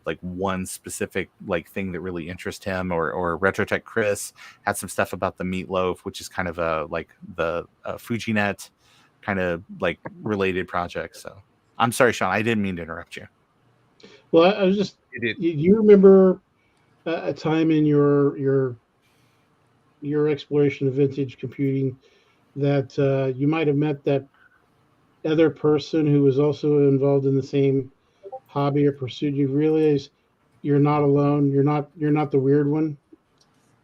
like one specific like thing that really interested him, or Retrotech Chris had some stuff about the meatloaf, which is kind of a like the FujiNet kind of like related project. So I'm sorry, Sean, I didn't mean to interrupt you. Well, I was just, you remember a time in your exploration of vintage computing that you might have met that other person who was also involved in the same hobby or pursuit? You realize you're not alone. You're not the weird one.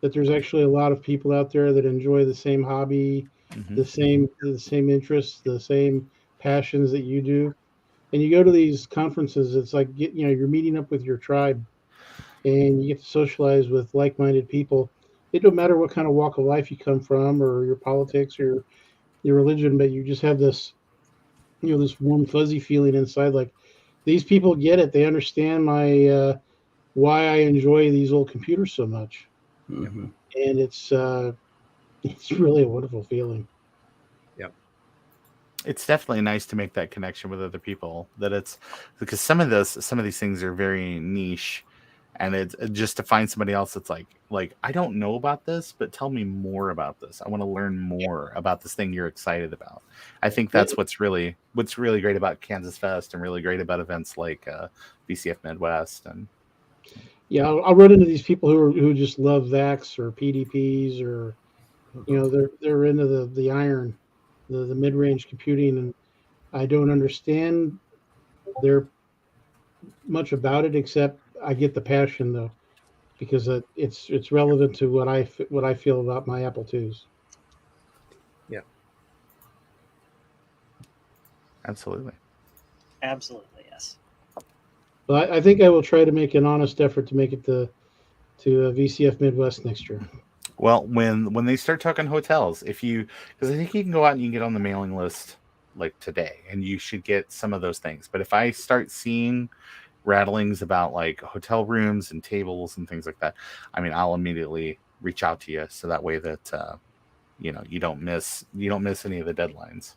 That there's actually a lot of people out there that enjoy the same hobby, the same interests, the same passions that you do. And you go to these conferences, it's like you're meeting up with your tribe, and you get to socialize with like-minded people. It don't matter what kind of walk of life you come from, or your politics, or your religion, but you just have this, this warm fuzzy feeling inside, like, these people get it. They understand my why I enjoy these old computers so much, and it's really a wonderful feeling. Yeah, it's definitely nice to make that connection with other people. That it's because some of these things are very niche, and it's just to find somebody else that's like I don't know about this, but tell me more about this. I want to learn more about this thing you're excited about. I think that's what's really great about Kansas Fest, and really great about events like VCF Midwest. And I'll run into these people who just love VAX or PDPs, or they're into the iron, the mid-range computing, and I don't understand much about it, except I get the passion though, because it's relevant to what I feel about my Apple IIs. Yeah, absolutely, yes. But I think I will try to make an honest effort to make it to VCF Midwest next year. Well, when they start talking hotels, because I think you can go out and you can get on the mailing list like today, and you should get some of those things. But if I start seeing rattlings about like hotel rooms and tables and things like that, I mean, I'll immediately reach out to you, so that way that you don't miss any of the deadlines.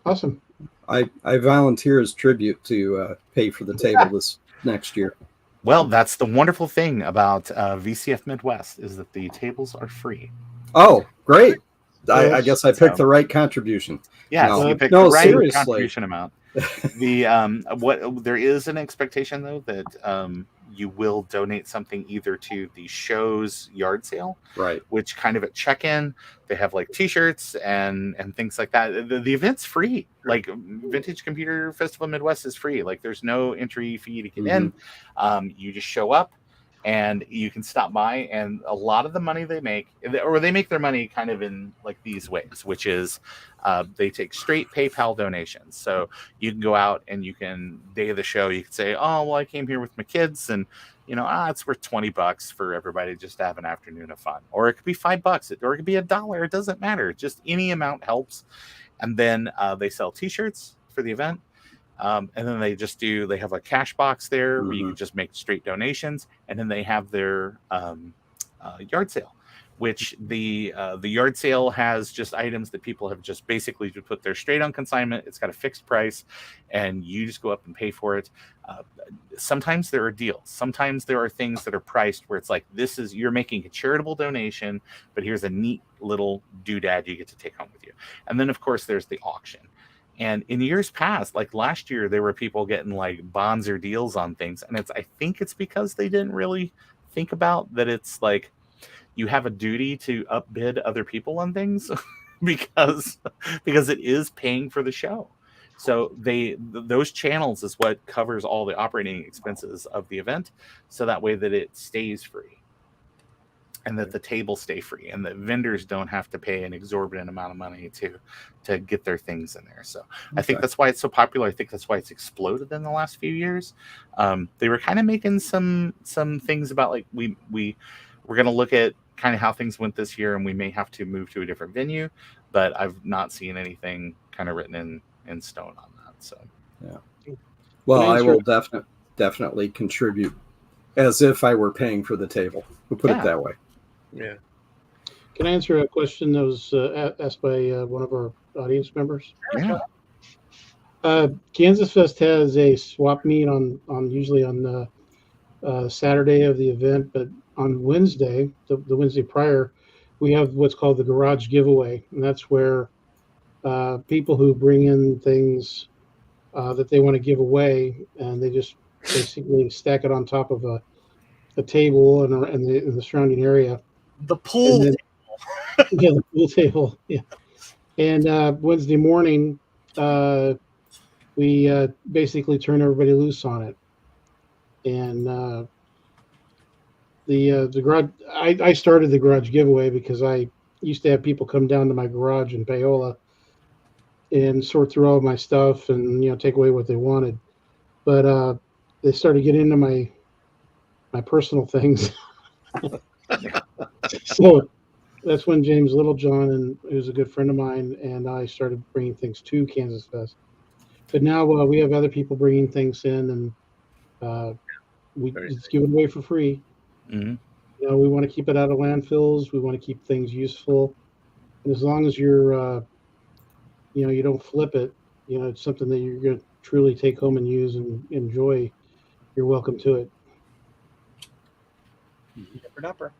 Awesome. I volunteer as tribute to pay for the table this next year. Well, that's the wonderful thing about VCF Midwest, is that the tables are free. Oh, great. I guess I picked the right contribution. Yes, No, you picked no, the right seriously. contribution amount. What there is an expectation though that you will donate something either to the show's yard sale, Right. which kind of at check-in they have like T-shirts and things like that. The event's free. Like Vintage Computer Festival Midwest is free. Like there's no entry fee to get in. You just show up. And you can stop by, and a lot of the money they make their money kind of in like these ways, which is they take straight PayPal donations. So you can go out and you can, day of the show, you can say, oh, well, I came here with my kids, and it's worth $20 for everybody just to have an afternoon of fun. Or it could be $5, or it could be $1. It doesn't matter. Just any amount helps. And then they sell T-shirts for the event. And then they have a cash box there where you can just make straight donations, and then they have their yard sale, which the yard sale has just items that people have just basically to put there straight on consignment. It's got a fixed price, and you just go up and pay for it. Sometimes there are deals. Sometimes there are things that are priced where it's like, you're making a charitable donation, but here's a neat little doodad you get to take home with you. And then of course there's the auction. And in years past, like last year, there were people getting like bonds or deals on things. And I think it's because they didn't really think about that. It's like you have a duty to upbid other people on things because it is paying for the show. So those channels is what covers all the operating expenses of the event. So that way that it stays free. And that the tables stay free, and that vendors don't have to pay an exorbitant amount of money to get their things in there. So I think that's why it's so popular. I think that's why it's exploded in the last few years. They were kind of making some things about like we're going to look at kind of how things went this year, and we may have to move to a different venue. But I've not seen anything kind of written in stone on that. So yeah. Well, I will definitely contribute as if I were paying for the table. We'll put it that way. Yeah. Can I answer a question that was asked by one of our audience members? Yeah. Kansas Fest has a swap meet usually on the Saturday of the event, but on Wednesday, the Wednesday prior, we have what's called the garage giveaway, and that's where people who bring in things that they want to give away, and they just basically stack it on top of a table in the surrounding area. The pool table. Yeah, the pool table. Yeah. And Wednesday morning, we basically turn everybody loose on it. And the garage, I started the garage giveaway because I used to have people come down to my garage in Paola and sort through all of my stuff and take away what they wanted. But they started getting into my personal things. So that's when James Littlejohn, who's a good friend of mine, and I started bringing things to Kansas Fest. But now we have other people bringing things in, and we just give it away for free. Mm-hmm. We want to keep it out of landfills. We want to keep things useful, and as long as you're, you don't flip it. It's something that you're going to truly take home and use and enjoy. You're welcome to it. Dapper.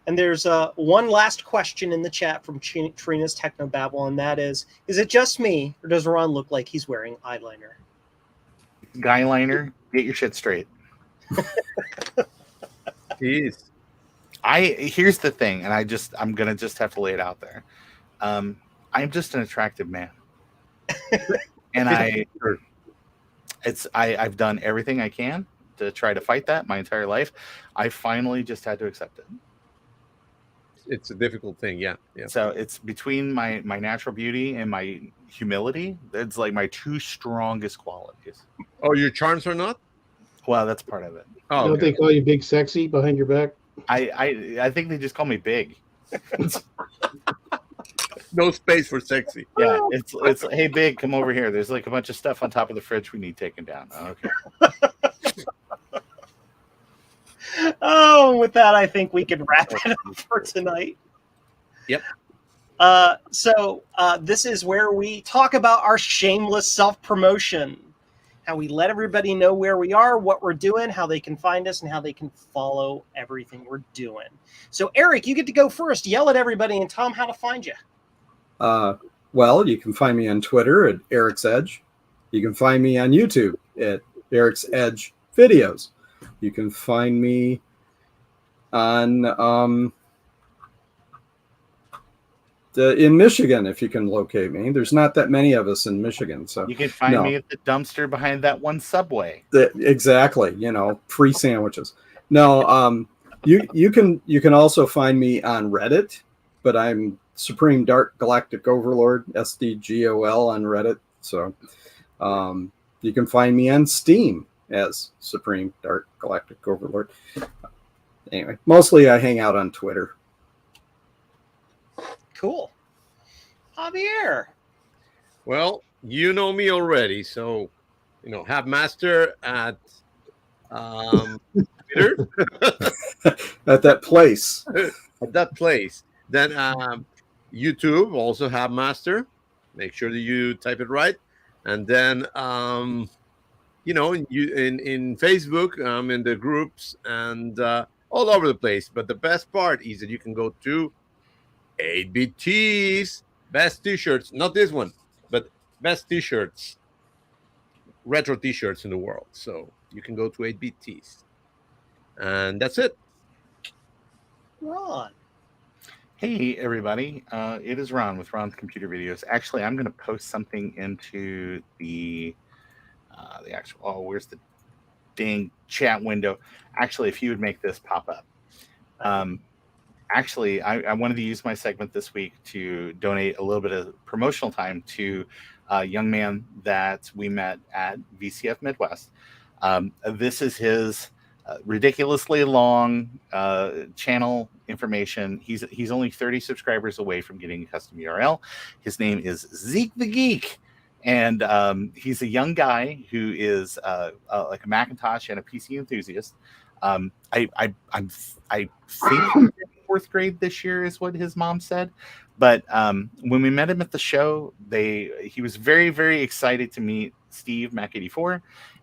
And there's one last question in the chat from Trina's Technobabble, and that is it just me, or does Ron look like he's wearing eyeliner? Guyliner, get your shit straight. Jeez. Here's the thing, and I'm gonna just have to lay it out there. I'm just an attractive man. And I've done everything I can to try to fight that my entire life. I finally just had to accept it. It's a difficult thing, yeah. So it's between my natural beauty and my humility. It's like my two strongest qualities. Oh, your charms are not? Well, that's part of it. Oh, Don't they call you Big Sexy behind your back? I think they just call me big. No space for sexy. Yeah, it's hey big, come over here. There's like a bunch of stuff on top of the fridge we need taken down. Okay. Oh, with that, I think we can wrap it up for tonight. Yep. So this is where we talk about our shameless self-promotion, how we let everybody know where we are, what we're doing, how they can find us, and how they can follow everything we're doing. So, Eric, you get to go first. Yell at everybody and tell them how to find you. Well, you can find me on Twitter at Eric's Edge. You can find me on YouTube at Eric's Edge Videos. You can find me on in Michigan, if you can locate me. There's not that many of us in Michigan, so You can find me at the dumpster behind that one Subway. Exactly, free sandwiches. No, you can also find me on Reddit, but I'm Supreme Dark Galactic Overlord, SDGOL on Reddit. So you can find me on Steam as Supreme Dark Galactic Overlord. Anyway, mostly I hang out on Twitter. Cool. Javier. Well, you know me already, so have master at Twitter. At that place. At that place. Then YouTube also have master. Make sure that you type it right. And then in Facebook, in the groups and all over the place. But the best part is that you can go to 8-Bit Tees, best t-shirts, not this one, but best t-shirts, retro t-shirts in the world. So you can go to 8-Bit Tees. And that's it. Ron. Hey, everybody. It is Ron with Ron's Computer Videos. Actually, I'm going to post something into the actual... Oh, where's the dang chat window? Actually, if you would make this pop up. Actually, I wanted to use my segment this week to donate a little bit of promotional time to a young man that we met at VCF Midwest. This is his ridiculously long channel information. He's only 30 subscribers away from getting a custom URL. His name is Zeke the Geek. And he's a young guy who is like a Macintosh and a PC enthusiast. I think fourth grade this year is what his mom said. But when we met him at the show, he was very, very excited to meet Steve Mac 84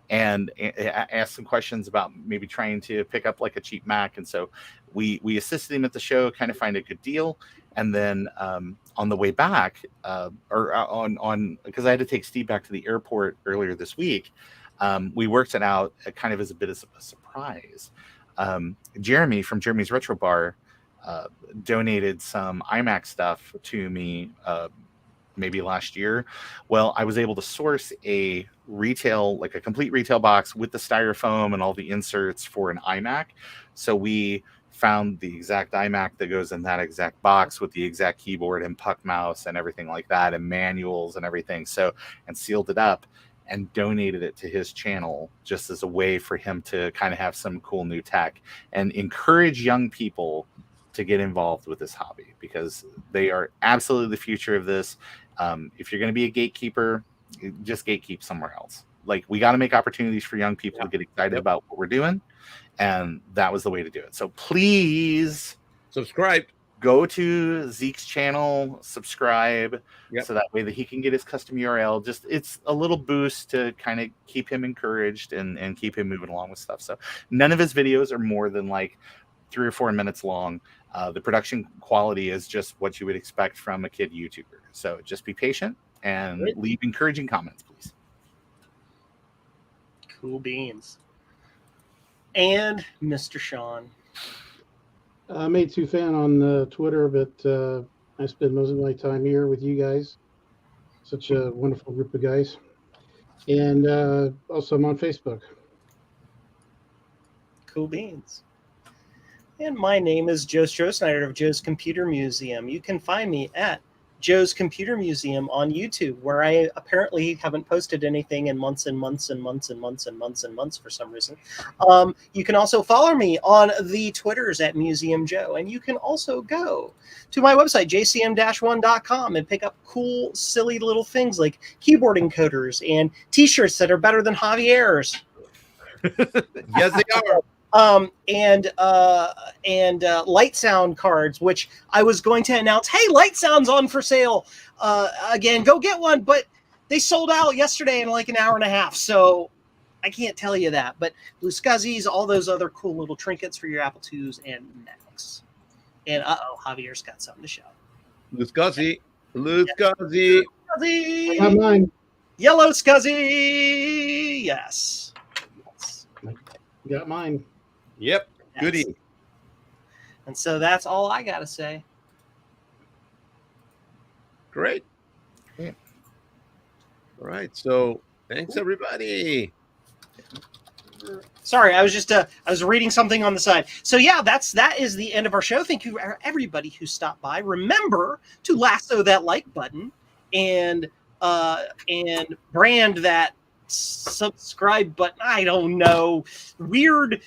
and asked some questions about maybe trying to pick up like a cheap Mac. And so we assisted him at the show, kind of find a good deal. And then on the way back, because I had to take Steve back to the airport earlier this week, we worked it out kind of as a bit of a surprise. Jeremy from Jeremy's Retro Bar donated some iMac stuff to me maybe last year. Well, I was able to source a complete retail box with the styrofoam and all the inserts for an iMac. So we found the exact iMac that goes in that exact box with the exact keyboard and puck mouse and everything like that, and manuals and everything. And sealed it up and donated it to his channel just as a way for him to kind of have some cool new tech and encourage young people to get involved with this hobby, because they are absolutely the future of this. If you're going to be a gatekeeper, just gatekeep somewhere else. Like, we got to make opportunities for young people to get excited about what we're doing. And that was the way to do it. So please subscribe. Go to Zeke's channel, subscribe, so that way that he can get his custom URL. It's a little boost to kind of keep him encouraged and keep him moving along with stuff. So none of his videos are more than like 3 or 4 minutes long. The production quality is just what you would expect from a kid YouTuber. So just be patient and leave encouraging comments, please. Cool beans. And Mr. Sean. I'm a 2 fan on Twitter, but I spend most of my time here with you guys. Such a wonderful group of guys. And also I'm on Facebook. Cool beans. And my name is Joe Strohsnyder of Joe's Computer Museum. You can find me at Joe's Computer Museum on YouTube, where I apparently haven't posted anything in months and months and months and months and months and months for some reason. You can also follow me on the Twitters at Museum Joe, and you can also go to my website, jcm-1.com, and pick up cool, silly little things like keyboard encoders and T-shirts that are better than Javier's. Yes, they are. And light sound cards, which I was going to announce, hey, light sound's on for sale. Again, go get one, but they sold out yesterday in like an hour and a half. So I can't tell you that, but blue scuzzies, all those other cool little trinkets for your Apple IIs and Macs. And Javier's got something to show. Blue scuzzy. Blue Scuzzy. I Scuzzy! got mine. Yellow Scuzzy! Yes. Got mine. Yep. Yes. Goody. And so that's all I got to say. Great. Yeah. All right. So thanks, everybody. Sorry, I was just I was reading something on the side. So yeah, that is the end of our show. Thank you everybody who stopped by. Remember to lasso that like button and brand that subscribe button. I don't know. Weird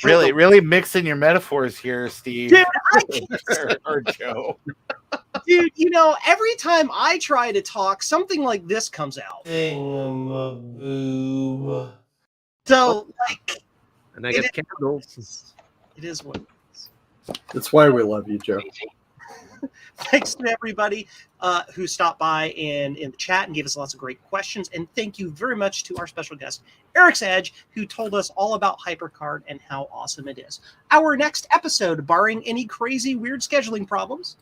Really mixing your metaphors here, Steve. Dude, I can't. or Joe. Dude, every time I try to talk, something like this comes out. So, like, And I get candles. it is what it is. That's why we love you, Joe. Thanks to everybody who stopped by in the chat and gave us lots of great questions. And thank you very much to our special guest, Eric's Edge, who told us all about Hypercard and how awesome it is. Our next episode, barring any crazy, weird scheduling problems,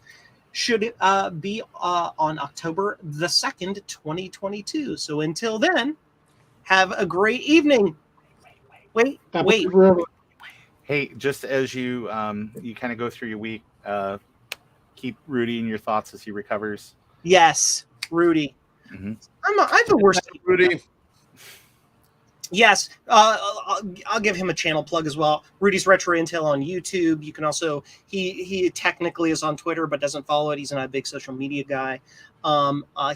should be on October the 2nd, 2022. So until then, have a great evening. Wait. Hey, just as you kind of go through your week, keep Rudy in your thoughts as he recovers. Yes, Rudy. Mm-hmm. I'm the worst. Rudy. Yes, I'll give him a channel plug as well. Rudy's Retro Intel on YouTube. You can also he technically is on Twitter but doesn't follow it. He's not a big social media guy.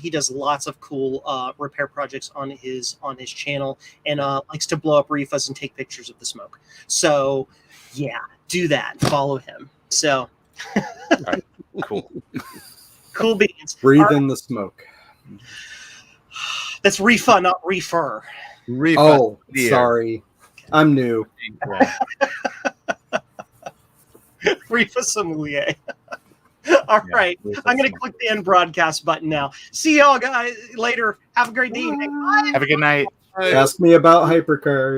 He does lots of cool repair projects on his channel and likes to blow up reefas and take pictures of the smoke. So yeah, do that. Follow him. So Right. Cool. Cool beans. Breathe in the smoke. That's reefa, not reefer. Oh, sorry. I'm new. Reefa sommelier. All right. I'm going to click the end broadcast button now. See y'all guys later. Have a great evening. Bye. Have a good night. Ask me about Hypercard.